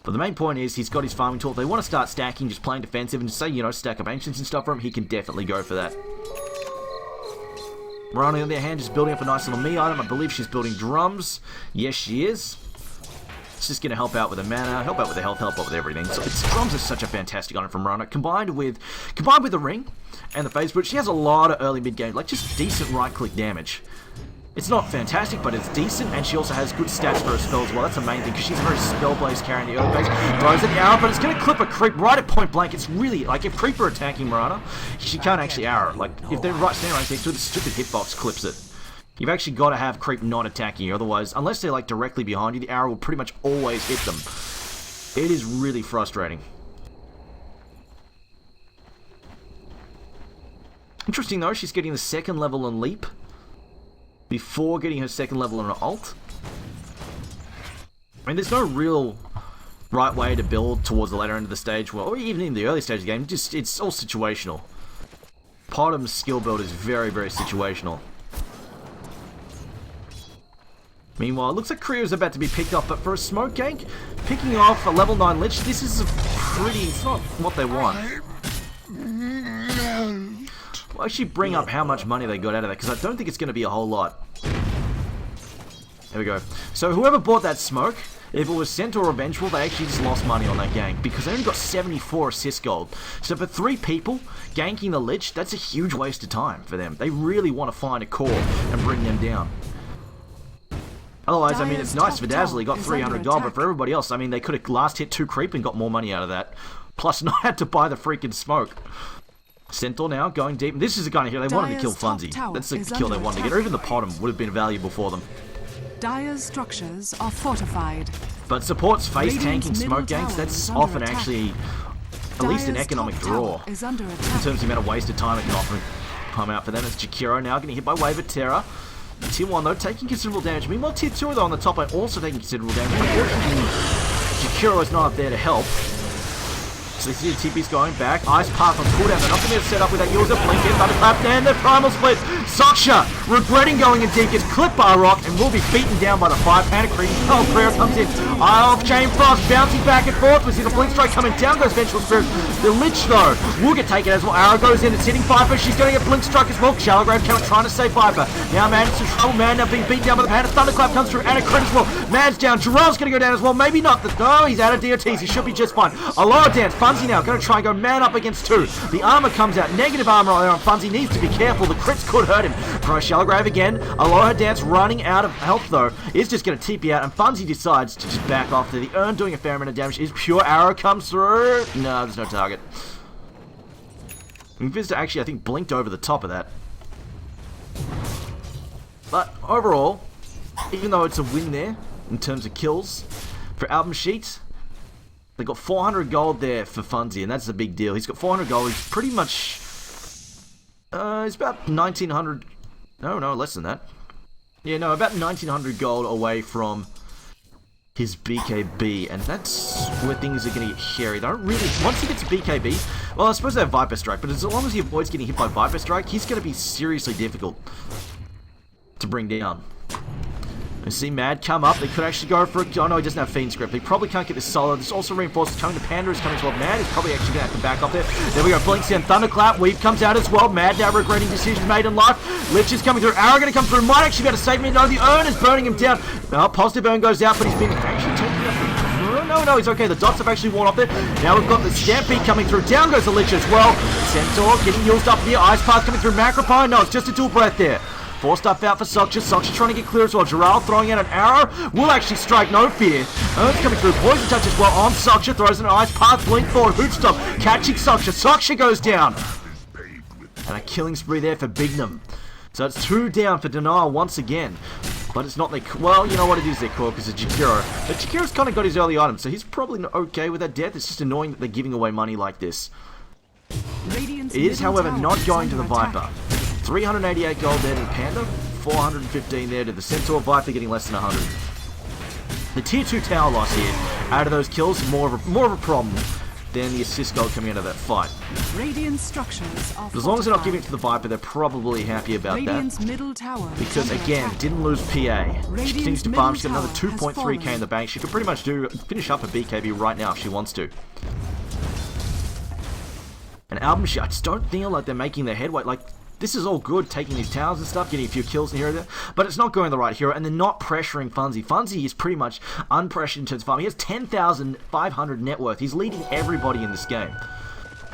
But the main point is he's got his farming tool. If they want to start stacking, just playing defensive, and just say, you know, stack up ancients and stuff for him, he can definitely go for that. Mirana, on the other hand, just building up a nice little me item. I believe she's building drums. Yes, she is. It's just going to help out with the mana, help out with the health, help out with everything. So drums is such a fantastic item from Mirana. Combined with the ring and the phase boost, she has a lot of early mid game, like just decent right click damage. It's not fantastic, but it's decent, and she also has good stats for her spells as well. That's the main thing, because she's a very spell-based carry in the early phase. Throws at the arrow, but it's going to clip a creep right at point blank. It's really, like, if creep are attacking Mirana, she can't actually arrow. Like, if they're right standing right next to it, the stupid hitbox clips it. You've actually got to have creep not attacking you, otherwise, unless they're, like, directly behind you, the arrow will pretty much always hit them. It is really frustrating. Interesting, though, she's getting the second level on Leap before getting her second level on her ult. I mean, there's no real right way to build towards the later end of the stage, well, or even in the early stage of the game. Just, it's all situational. Podham's skill build is very, very situational. Meanwhile, it looks like Krio's about to be picked up, but for a smoke gank, picking off a level 9 Lich, this is a pretty... it's not what they want. I'll actually bring up how much money they got out of that, because I don't think it's going to be a whole lot. There we go. So whoever bought that smoke, if it was Centaur or Vengeful, they actually just lost money on that gank, because they only got 74 assist gold. So for 3 people ganking the Lich, that's a huge waste of time for them. They really want to find a core and bring them down. Otherwise, I mean, it's nice for Dazzle, he got 300 gold, but for everybody else, I mean, they could have last hit 2 creep and got more money out of that. Plus, not had to buy the freaking smoke. Centaur now, going deep. This is the kind of hero they wanted to kill Funzy. That's the kill they wanted to get. Or even the Podham would have been valuable for them. Dire's structures are fortified. But supports face tanking smoke ganks, that's often actually at least an economic draw. In terms of the amount of wasted time it can often come out for them. It's Jakiro now getting hit by Wave of Terror. Tier 1 though, taking considerable damage. Meanwhile, Tier 2 though on the top lane also taking considerable damage. Unfortunately, Jakiro is not up there to help. So they see the TP's going back. Ice Path on cooldown. They're not going to set up with that user. Blink in, Thunderclap, and the Primal Split. Soksha, regretting going in deep, gets clipped by a rock and will be beaten down by the 5 Panic Cream. Oh, Prayer comes in. Eye of Chain Frost, bouncing back and forth. We see the Blink Strike coming down, goes Vengeful Spirit. The Lich, though, will get taken as well. Arrow goes in, it's hitting Viper. She's going to get Blink Struck as well. Shallow Grave coming, trying to save Viper. Now Man's in trouble. Man now being beaten down by the Panic. Thunderclap comes through, and a crit as well. Man's down. Jerome's going to go down as well. Maybe not. No, he's out of DOTs. He should be just fine. A lower dance. Funzy now going to try and go man up against 2. The armor comes out. Negative armor on Funzy. Needs to be careful. The crits could hurt him. Pro Shallow Grave again. Aloha Dance running out of health though. Is just going to TP out, and Funzy decides to just back off there. The urn doing a fair amount of damage. Is Pure Arrow comes through? No, there's no target. Invista actually, I think, blinked over the top of that. But overall, even though it's a win there in terms of kills, for album sheets, they got 400 gold there for Funzy, and that's a big deal. He's got 400 gold. He's pretty much... it's about 1900... No, less than that. Yeah, no, about 1900 gold away from his BKB, and that's where things are going to get hairy. They don't really... Once he gets a BKB... Well, I suppose they have Viper Strike, but as long as he avoids getting hit by Viper Strike, he's going to be seriously difficult to bring down. I see Mad come up. They could actually go for a... Oh, no, he doesn't have Fiend Script. He probably can't get this solo. This also reinforces coming. The Panda is coming as well. Mad is probably actually going to have to back up there. There we go. Blinks in. Thunderclap. Weave comes out as well. Mad now regretting decisions made in life. Lich is coming through. Arrow going to come through. Might actually be able to save me. No, the urn is burning him down. No, positive urn goes out, but he's been actually taken up. No, he's okay. The dots have actually worn off there. Now we've got the Stampede coming through. Down goes the Lich as well. Centaur getting used up here. Ice Path coming through. Macropine. No, it's just a dual breath there. Forced up out for Soksha. Soksha trying to get clear as well. Gerald throwing out an arrow. Will actually strike, no fear. Ern's coming through. Poison touch as well on Soksha. Throws in an ice path. Blink forward. Hoot stop. Catching Soksha. Soksha goes down. And a killing spree there for Bignum. So it's 2 down for Denial once again. But it's not their... Well, you know what it is their core, because it's Jakiro. But Jakiro's kind of got his early items, so he's probably okay with that death. It's just annoying that they're giving away money like this. It is, however, not going to the Viper. 388 gold there to the Panda, 415 there to the Centaur. Viper getting less than 100. The tier 2 tower loss here, out of those kills, more of a problem than the assist gold coming out of that fight. Radiant structures are As long as they're not giving it to the Viper, they're probably happy about Radiant's that. middle tower Because again, didn't lose PA. She continues to farm. She's got another 2.3k in the bank. She could pretty much finish up a BKB right now if she wants to. And Album, I just don't feel like they're making their headway. Like, this is all good, taking these towers and stuff, getting a few kills in here and there, but it's not going the right hero, and they're not pressuring Funzy. Funzy is pretty much unpressured in terms of farm. He has 10,500 net worth. He's leading everybody in this game.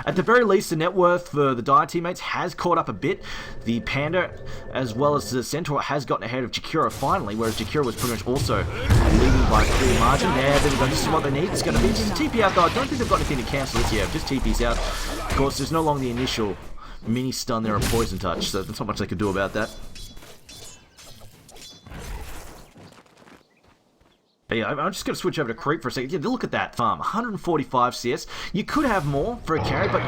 At the very least, the net worth for the Dire teammates has caught up a bit. The Panda, as well as the Centaur, has gotten ahead of Jakiro finally, whereas Jakiro was pretty much also leading by a clear margin. There we go. This is what they need. It's going to be just TP out, though. I don't think they've got anything to cancel this yet. Just TP's out. Of course, there's no longer the initial mini stun there, a poison touch, so there's not much they could do about that. But yeah, I'm just going to switch over to Creep for a second. Yeah, look at that farm, 145 CS. You could have more for a carry, but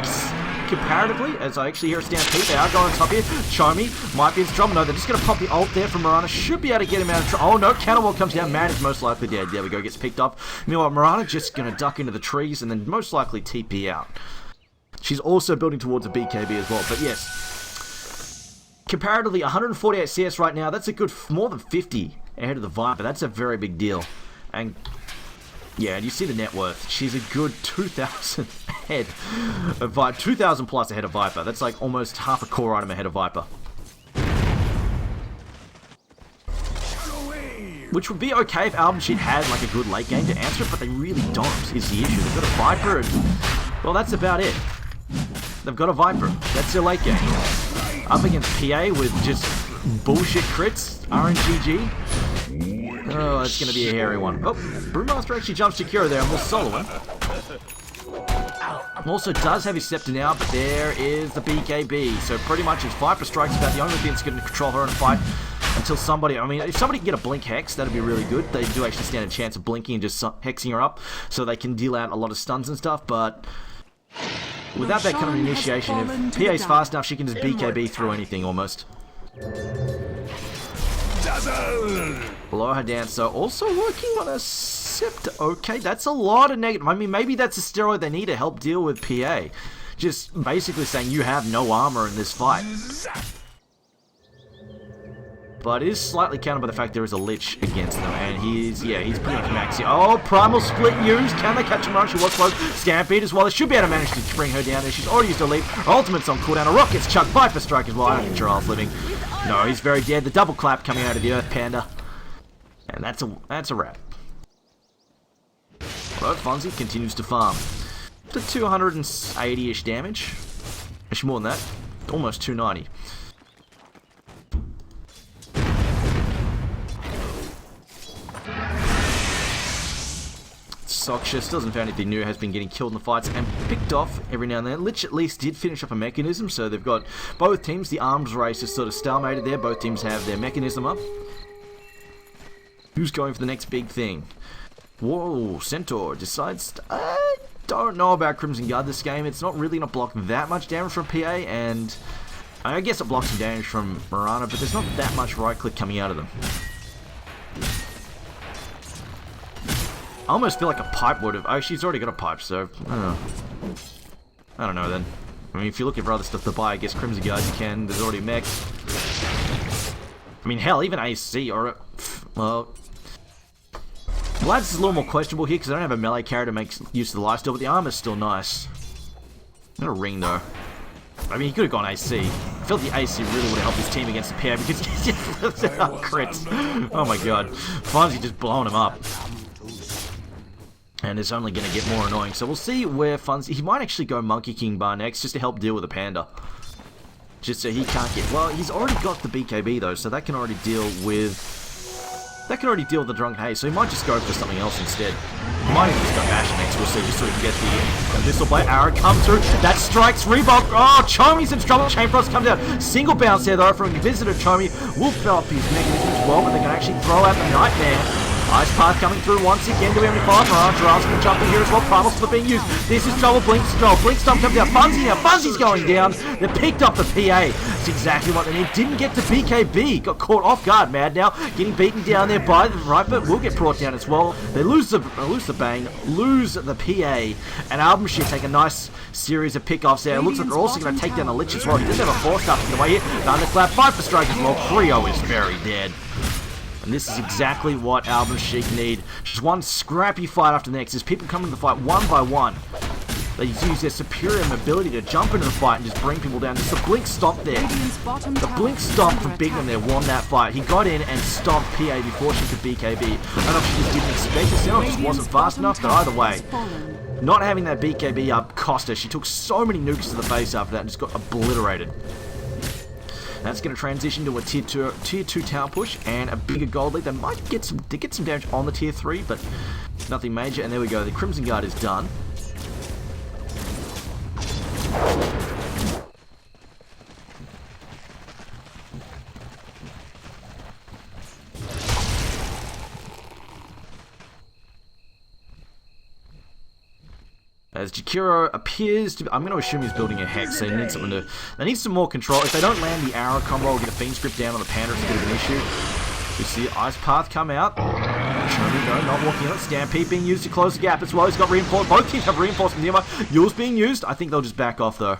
comparatively, as I actually hear a Stampede, they are going on top here. Chomi might be in trouble. No, they're just going to pop the ult there from Mirana. Should be able to get him out of trouble. Oh no, Cannonball comes down. Man is most likely dead. There we go, gets picked up. Meanwhile, Mirana just going to duck into the trees and then most likely TP out. She's also building towards a BKB as well, but yes. Comparatively, 148 CS right now, that's a good, more than 50 ahead of the Viper. That's a very big deal. And yeah, and you see the net worth. She's a good 2,000 ahead of Viper, 2,000 plus ahead of Viper. That's like almost half a core item ahead of Viper. Which would be okay if Album Sheet had like a good late game to answer it, but they really don't, is the issue. They've got a Viper and, well, that's about it. They've got a Viper. That's their late game. Up against PA with just bullshit crits. RNGG. Oh, it's going to be a hairy one. Oh, Brewmaster actually jumps Jakiro there and will solo him. Also does have his Scepter now, but there is the BKB. So pretty much his Viper Strike's about the only thing that's going to control her in a fight. Until somebody, I mean, if somebody can get a Blink Hex, that'd be really good. They do actually stand a chance of blinking and just hexing her up, so they can deal out a lot of stuns and stuff, but without that kind of initiation, if PA's fast enough, she can just BKB through anything almost. Below her dancer, also working on a Scepter. Okay, that's a lot of negative. I mean, maybe that's a steroid they need to help deal with PA. Just basically saying you have no armor in this fight. But it is slightly countered by the fact there is a Lich against them, and he's pretty much max here. Oh, Primal Split used. Can they catch him on? She was close. Stampede as well. They should be able to manage to bring her down there. She's already used her leap. Ultimate's on cooldown. A Rocket's chucked. Viper Strike as well. I don't think Gerald's living. No, he's very dead. The double clap coming out of the Earth Panda. And that's a wrap. Although Fonzie continues to farm. To 280-ish damage. Actually more than that. Almost 290. Soksha still hasn't found anything new, has been getting killed in the fights and picked off every now and then. Lich at least did finish up a mechanism, so they've got both teams. The arms race is sort of stalemated there. Both teams have their mechanism up. Who's going for the next big thing? Whoa, Centaur decides... I don't know about Crimson Guard this game. It's not really going to block that much damage from PA, and I guess it blocks some damage from Mirana, but there's not that much right click coming out of them. I almost feel like a pipe would have... Oh, she's already got a pipe, so... I don't know then. I mean, if you're looking for other stuff to buy, I guess Crimson Guard you can. There's already mech. I mean, hell, even AC or... Well... Lads is a little more questionable here because I don't have a melee character to make use of the lifesteal, but the armor's still nice. Not a ring, though. I mean, he could have gone AC. I felt the AC really would have helped his team against the pair because he just flips it up crits. Oh my god. Fonzie just blowing him up. And it's only going to get more annoying. So we'll see where Fonzie... He might actually go Monkey King Bar next just to help deal with the Panda. Just so he can't get... Well, he's already got the BKB though, so that can already deal with... That can already deal with the Drunken Haze, so he might just go for something else instead. He might even just go Bash next, we'll see, just so he can get the Missile Blade arrow come through. That strikes Reebok. Oh, Chomi's in trouble. Chain Frost comes out. Single bounce there, though, from Visitor Chomi. Will fill up his mechanism as well, but they can actually throw out the Nightmare. Ice Path coming through once again. Do we have any fire? Giraffe's going to jump in here as well. Primal Split being used. This is trouble. Blink Stomp comes out. Funzy now. Fuzzy's going down. They picked up the PA. That's exactly what they need. Didn't get to BKB. Got caught off guard. Mad now. Getting beaten down there by the Viper. Will get brought down as well. They lose the Bane. Lose the PA. And Album should take a nice series of pickoffs there. It looks like they're also going to take down the Lich as well. He does have a 4-star in the way here. Thunderclap. Viper Strike as well. Creo is very dead. And this is exactly what Album Sheik need. Just one scrappy fight after the next. There's people coming to the fight one by one. They use their superior mobility to jump into the fight and just bring people down. Just a Blink Stomp there. The Blink Stomp from Bigman there won that fight. He got in and stomped PA before she could BKB. I don't know if she just didn't expect it, or just wasn't fast enough, but either way. Not having that BKB up cost her. She took so many nukes to the face after that and just got obliterated. That's going to transition to a tier 2 tower push and a bigger gold lead. They might get some damage on the tier 3, but nothing major. And there we go. The Crimson Guard is done. As Jakiro appears to be, I'm going to assume he's building a Hex, so they need something to... They need some more control. If they don't land the arrow combo or get a Fiend Script down on the Panda, it's a bit of an issue. We see Ice Path come out. Chomi, no, not walking on it. Stampede being used to close the gap as well. He's got reinforced. Both teams have reinforcements nearby. Yule's being used. I think they'll just back off, though.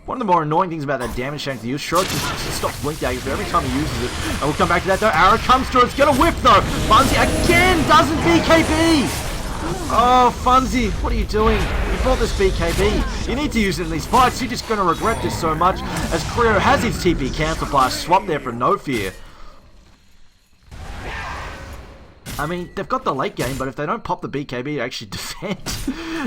One of the more annoying things about that damage tank to use, sure, it just stops Blink Dagger, but every time he uses it, and we'll come back to that, though. Arrow comes through. It's going to whip, though. Bunzy again doesn't BKB. Oh, Funzy, what are you doing? You bought this BKB. You need to use it in these fights. You're just going to regret this so much. As Creo has his TP cancel by a swap there for no fear. I mean, they've got the late game, but if they don't pop the BKB to actually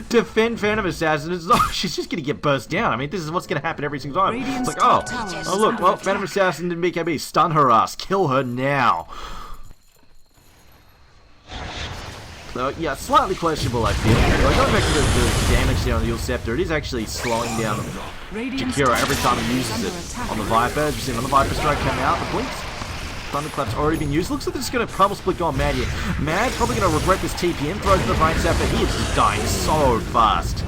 defend Phantom Assassin, she's just going to get burst down. I mean, this is what's going to happen every single time. It's like, oh look, well, Phantom Assassin didn't BKB. Stun her ass. Kill her now. So, yeah, slightly questionable, I feel. Like, going back to the damage there on the Yule Scepter, it is actually slowing down Jakiro every time he uses it on the Viper. As you see, when the Viper Strike came out, the Blinks. Thunderclap's already been used. Looks like they're just going to Primal Split go on Mad here. Mad probably going to regret this TPM throw to the Brain Scepter. He is just dying so fast.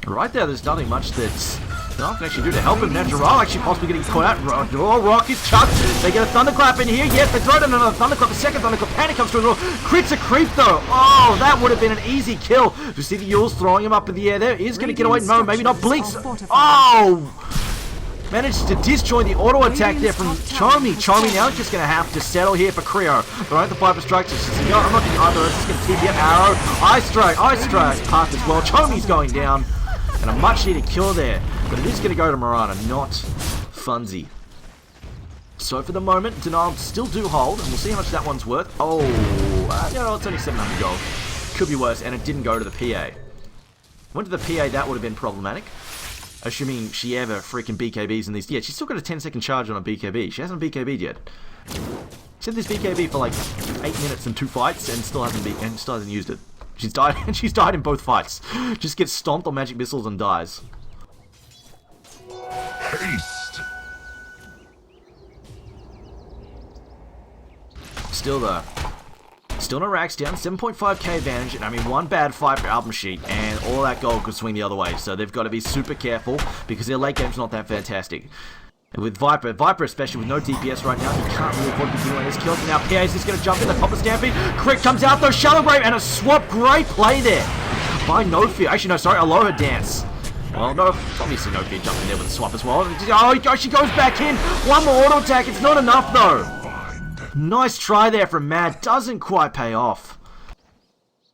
Right there, there's nothing much that's... No, can actually do to help him. Now Gerald actually possibly getting caught out. Rock is chucked. They get a Thunderclap in here. Yes, they throw down another Thunderclap. A second Thunderclap. Panic comes through. Crits a creep though. Oh, that would have been an easy kill. You see the Yules throwing him up in the air there. Is going to get away. No, maybe not. Blinks. Oh! Managed to disjoin the auto attack there from Chomi. Chomi now just going to have to settle here for Creo. Alright, the Viper Strikes. I'm not doing either. It's just going to TP Arrow. Ice Strike path as well. Chomi's going down. And a much needed kill there. But it is going to go to Mirana, not Funzy. So for the moment, Denial still do hold. And we'll see how much that one's worth. Oh, no, it's only 700 gold. Could be worse. And it didn't go to the PA. Went to the PA, that would have been problematic. Assuming she ever freaking BKBs in these. Yeah, she's still got a 10-second charge on a BKB. She hasn't BKB'd yet. She had this BKB for like 8 minutes and 2 fights and still hasn't used it. She's died, and she's died in both fights. Just gets stomped on magic missiles and dies. Haste. Still though. Still no racks down, 7.5k advantage, and I mean one bad fight for Album Sheet, and all that gold could swing the other way, so they've got to be super careful, because their late game's not that fantastic. And with Viper especially with no DPS right now, he can't really afford to be doing this kills. Now PA is just going to jump in the top of Stampede. Crit comes out though, Shallow Grave, and a swap. Great play there by No Fear. Actually, no, sorry, Aloha Dance. Well, no, obviously No Fear jumping there with a swap as well. Oh, she goes back in. One more auto attack. It's not enough though. Nice try there from Mad. Doesn't quite pay off.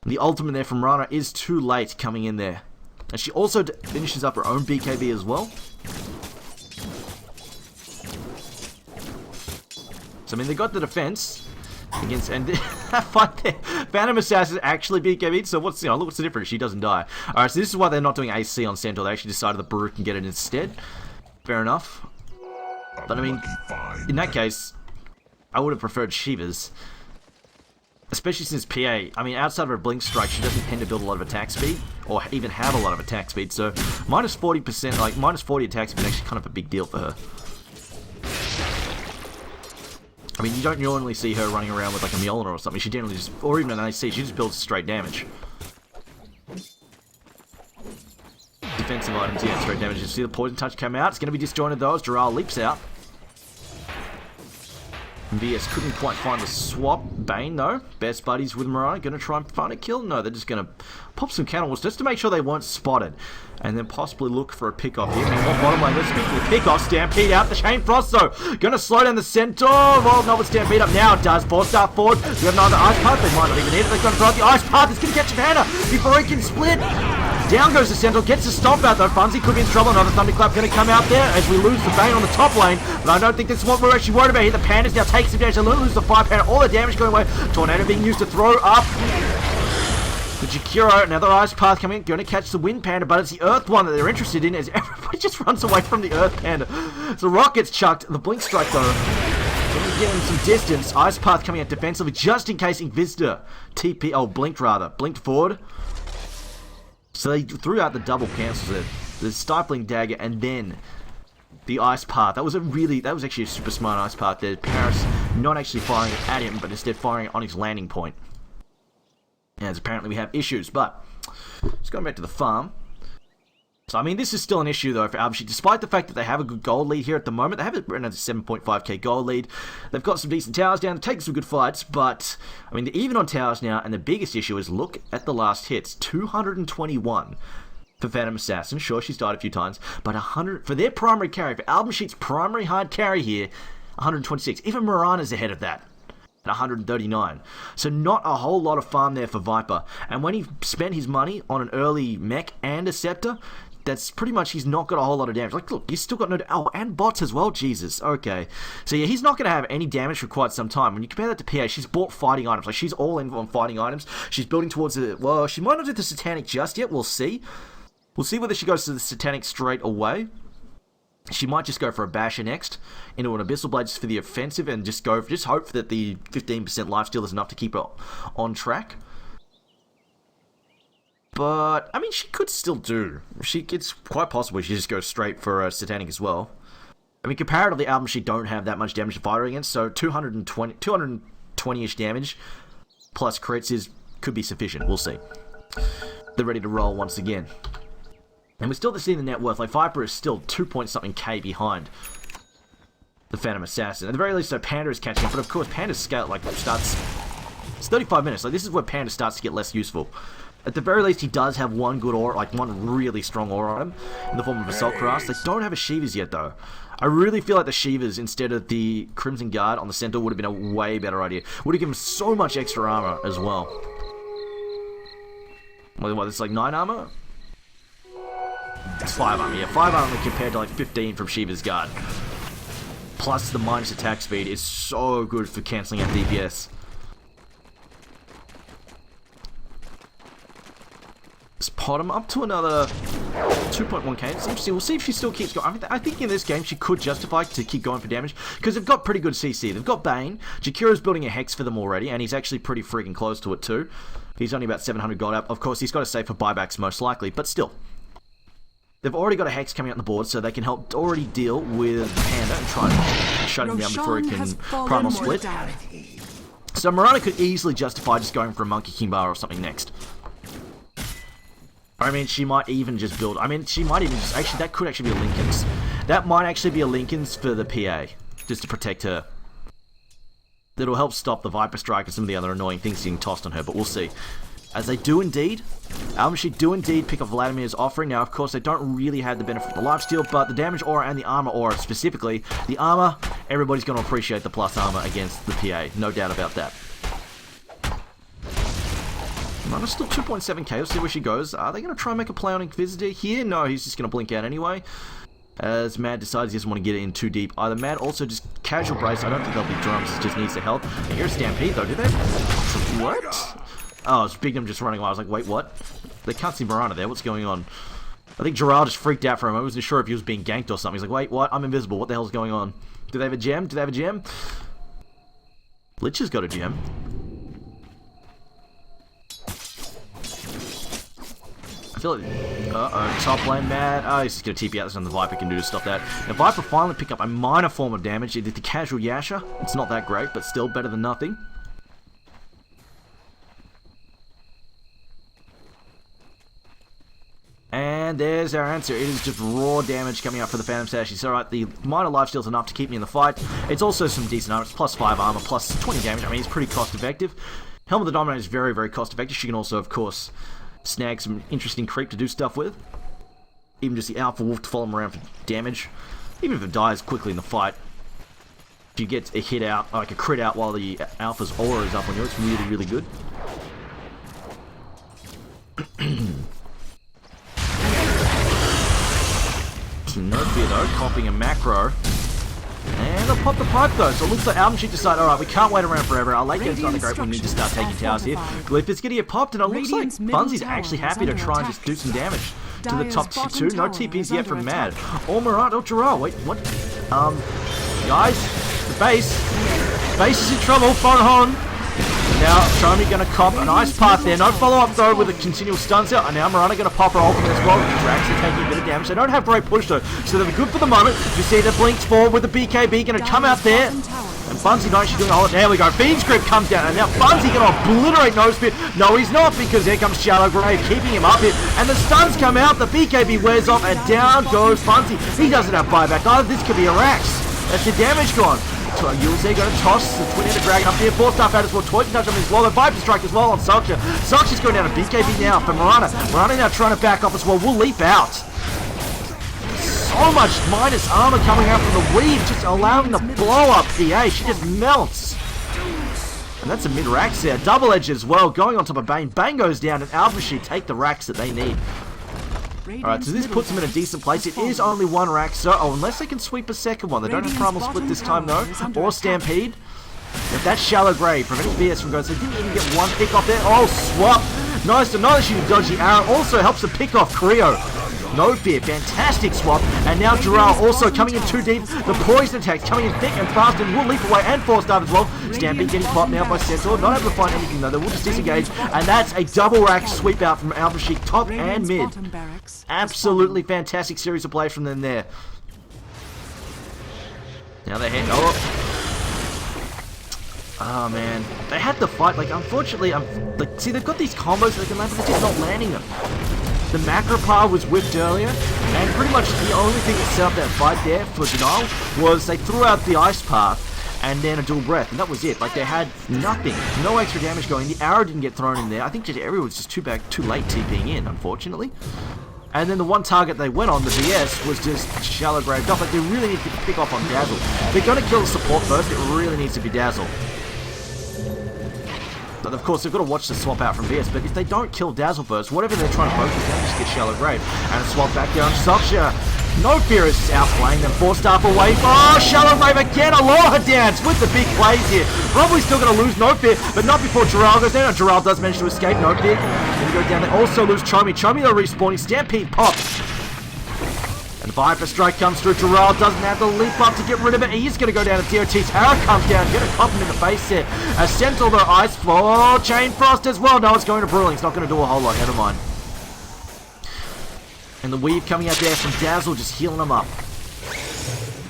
The ultimate there from Rana is too late coming in there. And she also finishes up her own BKB as well. So, I mean, they got the defense against, and that fight there, Phantom Assassin actually BKB'd, so what's, look what's the difference, she doesn't die. Alright, so this is why they're not doing AC on Centaur, they actually decided the Baruch can get it instead. Fair enough. But, I mean, in that case, I would have preferred Shiva's. Especially since PA, I mean, outside of her Blink Strike, she doesn't tend to build a lot of attack speed, or even have a lot of attack speed, so minus 40%, like, minus 40 attack speed is actually kind of a big deal for her. I mean, you don't normally see her running around with like a Mjolnir or something. She generally just, or even an AC, she just builds straight damage. Defensive items, yeah, straight damage. You see the Poison Touch come out. It's going to be disjointed though as Dural leaps out. VS couldn't quite find the swap. Bane though, best buddies with Mariah. Going to try and find a kill? No, they're just going to pop some cannibals just to make sure they weren't spotted. And then possibly look for a pick-off here. Meanwhile, bottom lane, let's speak of the pick-off. Stampede out the Chain Frost though. Going to slow down the Centaur. Well, no, but Stampede up now. It does. 4-star forward. We have another Ice Path. They might not even need it. They're going to throw out the Ice Path. It's going to catch Panda before he can split. Down goes the Centaur. Gets the stomp out though. Funzy could be in trouble. Another Thunderclap going to come out there as we lose the Bane on the top lane. But I don't think this is what we're actually worried about here. The Pandas now take some damage. They lose the 5 Panda. All the damage going away. Tornado being used to throw up. The Jakiro, another Ice Path coming in, going to catch the Wind Panda, but it's the Earth one that they're interested in as everybody just runs away from the Earth Panda. So Rock gets chucked, the Blink Strike though, going to give him some distance. Ice Path coming out defensively just in case Inquisitor blinked forward. So they threw out the double cancels there, the Stifling Dagger and then the Ice Path. That was actually a super smart Ice Path there. Paris not actually firing at him, but instead firing on his landing point. As apparently we have issues, but just going back to the farm. So, I mean, this is still an issue, though, for Albashit. Despite the fact that they have a good gold lead here at the moment, they have another 7.5k gold lead. They've got some decent towers down, they're taking some good fights, but, I mean, they're even on towers now, and the biggest issue is look at the last hits. 221 for Phantom Assassin. Sure, she's died a few times, but 100 for their primary carry, for Albashit's primary hard carry here, 126. Even Morana's ahead of that. 139. So not a whole lot of farm there for Viper. And when he spent his money on an early mech and a scepter, that's pretty much, he's not got a whole lot of damage. Like, look, he's still got no... Oh, and bots as well, Jesus. Okay. So yeah, he's not going to have any damage for quite some time. When you compare that to PA, she's bought fighting items. Like, she's all in on fighting items. She's building towards the... Well, she might not do the Satanic just yet. We'll see. We'll see whether she goes to the Satanic straight away. She might just go for a Basher next into an Abyssal Blade just for the offensive and just hope that the 15% lifesteal is enough to keep her on track. But, I mean, she could still do. It's quite possible she just goes straight for a Satanic as well. I mean, comparatively, Albashit don't have that much damage to fight her against, so 220-ish damage plus crits could be sufficient. We'll see. They're ready to roll once again. And we're still seeing the net worth. Like, Viper is still 2-point-something K behind the Phantom Assassin. At the very least, so Panda is catching up. But of course, Panda's scale, like, starts... It's 35 minutes. Like, this is where Panda starts to get less useful. At the very least, he does have one good aura, like, one really strong aura item in the form of Assault Cuirass. They don't have a Shivas yet, though. I really feel like the Shivas, instead of the Crimson Guard on the Centaur, would have been a way better idea. Would have given him so much extra armor as well. What, it's like 9 armor? It's 5 armor, yeah. 5 armor compared to like 15 from Shiva's Guard. Plus the minus attack speed is so good for cancelling out DPS. Let's pot him up to another 2.1k. It's interesting. We'll see if she still keeps going. I think in this game she could justify to keep going for damage because they've got pretty good CC. They've got Bane. Jakiro's building a Hex for them already, and he's actually pretty freaking close to it too. He's only about 700 gold up. Of course, he's got to save for buybacks most likely, but still. They've already got a Hex coming out on the board, so they can help already deal with Panda and try and shut him down before he can primal split. So Morana could easily justify just going for a Monkey King Bar or something next. Alright, I mean, she might even just build... I mean, she might even just... Actually, that could actually be a Lincoln's. That might actually be a Lincoln's for the PA. Just to protect her. That'll help stop the Viper Strike and some of the other annoying things being tossed on her, but we'll see. As they do indeed. Almashi do indeed pick up Vladimir's offering. Now, of course, they don't really have the benefit of the lifesteal, but the damage aura and the armor aura specifically. The armor, everybody's going to appreciate the plus armor against the PA. No doubt about that. Mana's still 2.7k. We'll see where she goes. Are they going to try and make a play on Inquisitor here? No, he's just going to blink out anyway. As Mad decides he doesn't want to get in too deep. Either Mad also just casual brace. I don't think they'll be drums. Just needs the help. And here's Stampede though, do they? What? Oh, it's Bignum just running away. I was like, wait, what? They can't see Miranda there. What's going on? I think Gerald just freaked out for him. I wasn't sure if he was being ganked or something. He's like, wait, what? I'm invisible. What the hell's going on? Do they have a gem? Do they have a gem? Lich has got a gem. I feel like... Uh-oh. Top lane Mad. Oh, he's just going to TP out. There's nothing the Viper can do to stop that. Now, Viper finally pick up a minor form of damage. He did the casual Yasha. It's not that great, but still better than nothing. And there's our answer. It is just raw damage coming out for the Phantom Sash. It's alright, the minor lifesteal's enough to keep me in the fight. It's also some decent armor. It's plus 5 armor, plus 20 damage. I mean, it's pretty cost effective. Helm of the Dominator is very, very cost effective. She can also, of course, snag some interesting creep to do stuff with. Even just the Alpha Wolf to follow him around for damage. Even if it dies quickly in the fight. If you get a hit out, like a crit out while the Alpha's aura is up on you, it's really, really good. No fear though, copying a macro. And they'll pop the pipe though, so it looks like Album Sheet decided, alright, we can't wait around forever. Our late game's not that great, we need to start taking towers here. Glyph is getting it popped, and it looks like Bunzy's actually happy to try and just do some damage to the top 2. No TPs yet from Mad. Or Murat or Gerard. Wait, what? Guys, the base is in trouble, Fonhon. Now, Chomi going to cop a nice path there. No follow-up, though, with a continual stun cell. And now Miranda going to pop her ultimate as well. The Drax are taking a bit of damage. They don't have great push, though. So they're good for the moment. You see the blinks forward with the BKB going to come out there. And Bunzy not actually doing a whole lot. There we go. Fiend's Grip comes down. And now Bunzy going to obliterate Nosebit. No, he's not, because here comes Shallow Grave keeping him up here. And the stuns come out. The BKB wears off. And down goes Bunzy. He doesn't have buyback either. This could be a Rax. That's the damage gone. Yulze going to toss the Twin-Headed Dragon up here. 4-star out as well. Toy touch on his wall. The Viper Strike as well on Salcha. Salcha's going down to BKB now for Miranda. Miranda now trying to back up as well. Will leap out. So much minus armor coming out from the weave. Just allowing the blow up PA. She just melts. And that's a mid-Rax there. Double edge as well. Going on top of Bane. Bane goes down and Albashi take the Rax that they need. Alright, so this puts them in a decent place. It is only one rack, so unless they can sweep a second one. They don't have Primal Split this time though, or Stampede. If that's Shallow Grave, preventing BS from going, so they didn't even get one pick off there. Oh, swap! Nice to know that she can dodge the arrow. Also helps to pick off Creo. No fear, fantastic swap. And now Gerald also coming in too deep. The poison attacks coming in thick and fast and will leap away and 4-star as well. Stampede getting popped now by Centaur. Not able to find anything though. They will just disengage. And that's a double rack sweep out from Alpha top and mid. Absolutely fantastic series of plays from them there. Now they head. Oh man, they had to fight. Like unfortunately, see they've got these combos that they can land, but they're just not landing them. The macro par was whipped earlier, and pretty much the only thing that set up that fight there for Denial was they threw out the ice path and then a dual breath, and that was it. Like they had nothing, no extra damage going. The arrow didn't get thrown in there. I think just everyone was just too late TPing in, unfortunately. And then the one target they went on, the BS, was just Shallow Grave off. Like they really need to pick off on Dazzle. If they're going to kill the support first, it really needs to be Dazzle. But of course, they've got to watch the swap out from BS, but if they don't kill Dazzle Burst, whatever they're trying to focus on, just get Shallow Grave. And a swap back down Soksha. No Fear is outplaying them. 4-star away. Oh, Shallow Grave again. Aloha Dance with the big plays here. Probably still going to lose No Fear, but not before Gerald goes down. Gerald does manage to escape. No Fear. Then go down. They also lose Chomi. Chomi, they're respawning. Stampede pops. And Viper Strike comes through. Gerald doesn't have the leap up to get rid of it. He's going to go down to DOT's arrow comes down. Get a cop him in the face there. A Sentinel, the Ice Floor. Chain Frost as well. No, it's going to Bruling. It's not going to do a whole lot. Never mind. And the weave coming out there from Dazzle, just healing them up.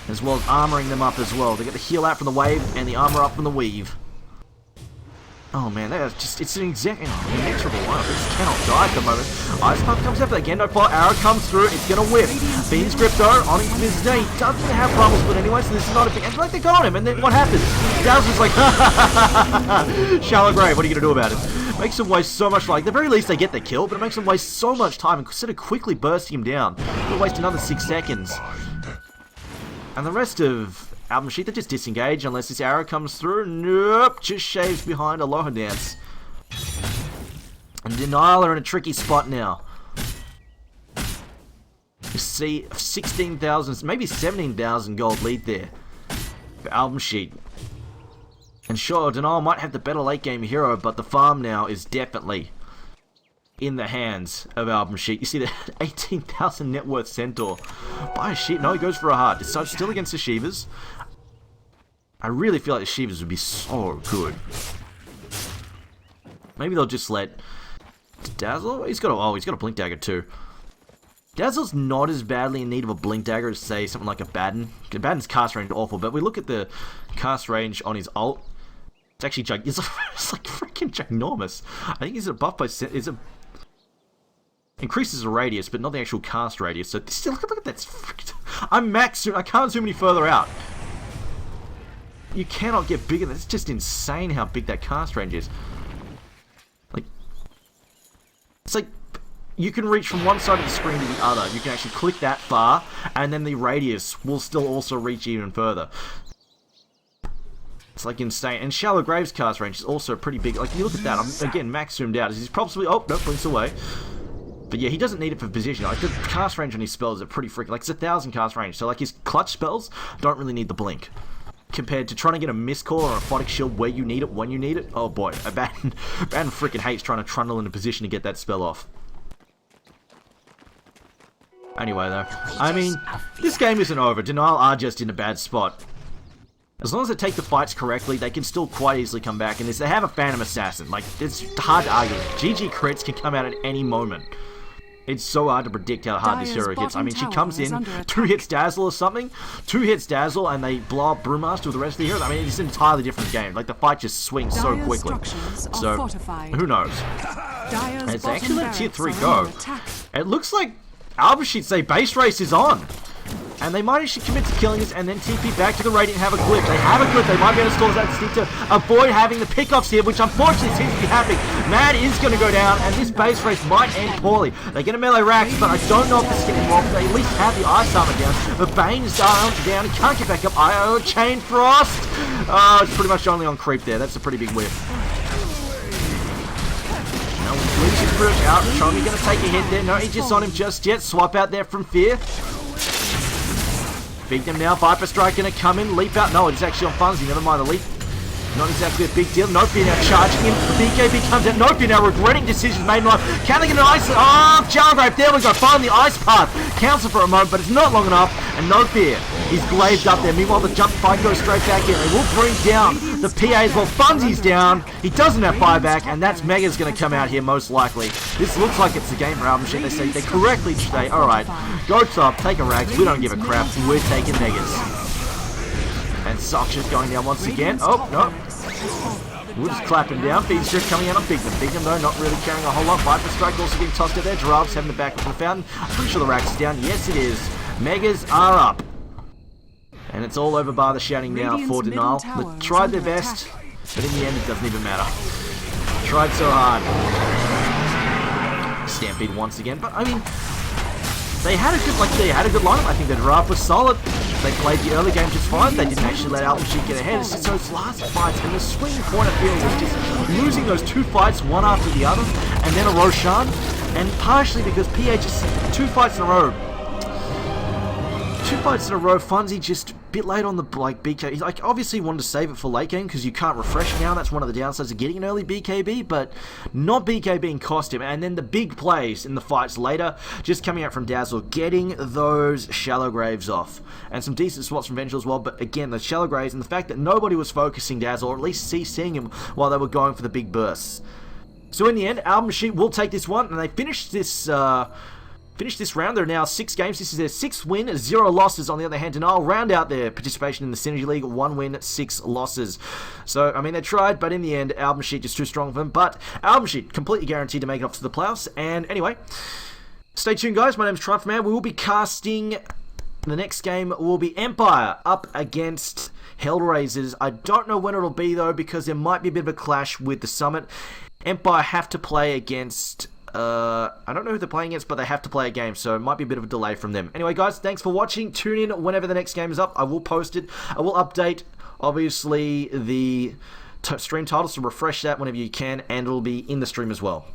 As well as armoring them up as well. They get the heal out from the wave and the armor up from the weave. Oh man, that is just, it's an inexorable one. It just cannot die at the moment. Ice Puff comes up, again, no fault. Arrow comes through, it's gonna whip. Fiend's Grip though, on his knee. Doesn't have Rumble Split anyway, so this is not a big. And like they got him, and then what happens? Dazzle's like, Shallow Grave, what are you gonna do about it? Makes them waste so much, like, at the very least they get the kill, but it makes them waste so much time instead of quickly bursting him down. They'll waste another 6 seconds. And the rest of Album Sheet, they just disengage unless this arrow comes through. Nope, just shaves behind Aloha Dance. And Denial are in a tricky spot now. You see 16,000, maybe 17,000 gold lead there for Album Sheet. And sure, Denial might have the better late game hero, but the farm now is definitely in the hands of Album Sheet. You see the 18,000 net worth Centaur. Buy a sheep. No, he goes for a heart. It's still against the Shivas. I really feel like the Shivas would be so good. Maybe they'll just let Dazzle. He's got a Blink Dagger too. Dazzle's not as badly in need of a Blink Dagger as, say, something like a Baden. Baden's cast range is awful, but we look at the cast range on his ult. It's actually it's like freaking ginormous. I think he's a buff by increases the radius, but not the actual cast radius. So still, look at that. I'm max. I can't zoom any further out. You cannot get bigger. It's just insane how big that cast range is. Like, it's like you can reach from one side of the screen to the other. You can actually click that far, and then the radius will still also reach even further. It's like insane. And Shallow Grave's cast range is also pretty big. Like, you look at that, I'm again max zoomed out. He's probably, oh, no, blinks away. But yeah, he doesn't need it for position. Like, the cast range on his spells are pretty freaking, like, it's 1,000 cast range. So, like, his clutch spells don't really need the blink. Compared to trying to get a Mist Call or a Photic Shield where you need it, when you need it. Oh boy, Baden freaking hates trying to trundle into position to get that spell off. Anyway, though, I mean, this game isn't over. Denial are just in a bad spot. As long as they take the fights correctly, they can still quite easily come back. And they have a Phantom Assassin. Like, it's hard to argue. GG crits can come out at any moment. It's so hard to predict how hard this hero hits. I mean, she comes in, 2 hits Dazzle or something, 2 hits Dazzle, and they blow up Brewmaster with the rest of the heroes. I mean, it's an entirely different game. Like, the fight just swings so quickly. So, who knows? And it's actually let Tier 3 go. It looks like Album Sheet say base race is on. And they might actually commit to killing us and then TP back to the Radiant and have a clip. They have a clip. They might be able to stall that stick to avoid having the pickoffs here, which unfortunately seems to be happening. Mad is going to go down, and this base race might end poorly. They're going to melee racks, but I don't know if this is getting involved. They at least have the Ice Armor down. The Bane's down. He can't get back up. IO, Chain Frost. Oh, it's pretty much only on creep there. That's a pretty big whiff. No, leaves his bridge out. Shomi going to take a hit there. No Aegis on him just yet. Swap out there from Fear. Beat them now. Viper Strike going to come in. Leap out. No, it's actually on Funzy. Never mind the leap. Not exactly a big deal. Nopia now charging in. BKB comes out. Nopia now regretting decisions made in life. Can they get an ice? Oh, Jalgrave. There we go. Find the ice path. Cancel for a moment, but it's not long enough. And Nopia is glazed up there. Meanwhile, the jump fight goes straight back in. They will bring down the PA as well. Funzy's down. He doesn't have buyback, and that's Mega's going to come out here most likely. This looks like it's the game for Album Sheet. They correctly say, alright, go top, take a rags. We don't give a crap. We're taking Megas. And Soksha's going down once again. Oh, no. We'll just clap him down. Feed's Drift coming out on Bignum. Bignum, though, not really carrying a whole lot. Viper Strike also getting tossed out there. Giraffe's having the back of the fountain. I'm pretty sure the rack's down. Yes, it is. Megas are up. And it's all over by the shouting now for Denial. They tried their best, but in the end, it doesn't even matter. Tried so hard. Stampede once again. But, I mean, they had a good lineup. I think the draft was solid. They played the early game just fine. They didn't actually let Album Sheet get ahead. It's just those last fights and the swing point of feeling was just losing those 2 fights one after the other, and then a Roshan, and partially because PA just 2 fights in a row. 2 fights in a row, Funzy just a bit late on the BK. He's like obviously wanted to save it for late game because you can't refresh now. That's one of the downsides of getting an early BKB, but not BKBing cost him. And then the big plays in the fights later, just coming out from Dazzle, getting those Shallow Graves off. And some decent spots from Vengeful as well, but again, the Shallow Graves and the fact that nobody was focusing Dazzle, or at least CCing him while they were going for the big bursts. So in the end, Album Sheet will take this one, and they finished this finish this round. There are now 6 games. This is their 6th win, 0 losses. On the other hand, Denial round out their participation in the Synergy League, 1 win, 6 losses. So, I mean, they tried, but in the end, Album Sheet just too strong for them. But Album Sheet completely guaranteed to make it up to the playoffs. And anyway, stay tuned, guys. My name's TriumphMan. We will be casting... The next game will be Empire up against Hellraisers. I don't know when it'll be, though, because there might be a bit of a clash with the Summit. Empire have to play against... I don't know who they're playing against, but they have to play a game, so it might be a bit of a delay from them. Anyway, guys, thanks for watching. Tune in whenever the next game is up. I will post it. I will update, obviously, the stream title, so refresh that whenever you can, and it'll be in the stream as well.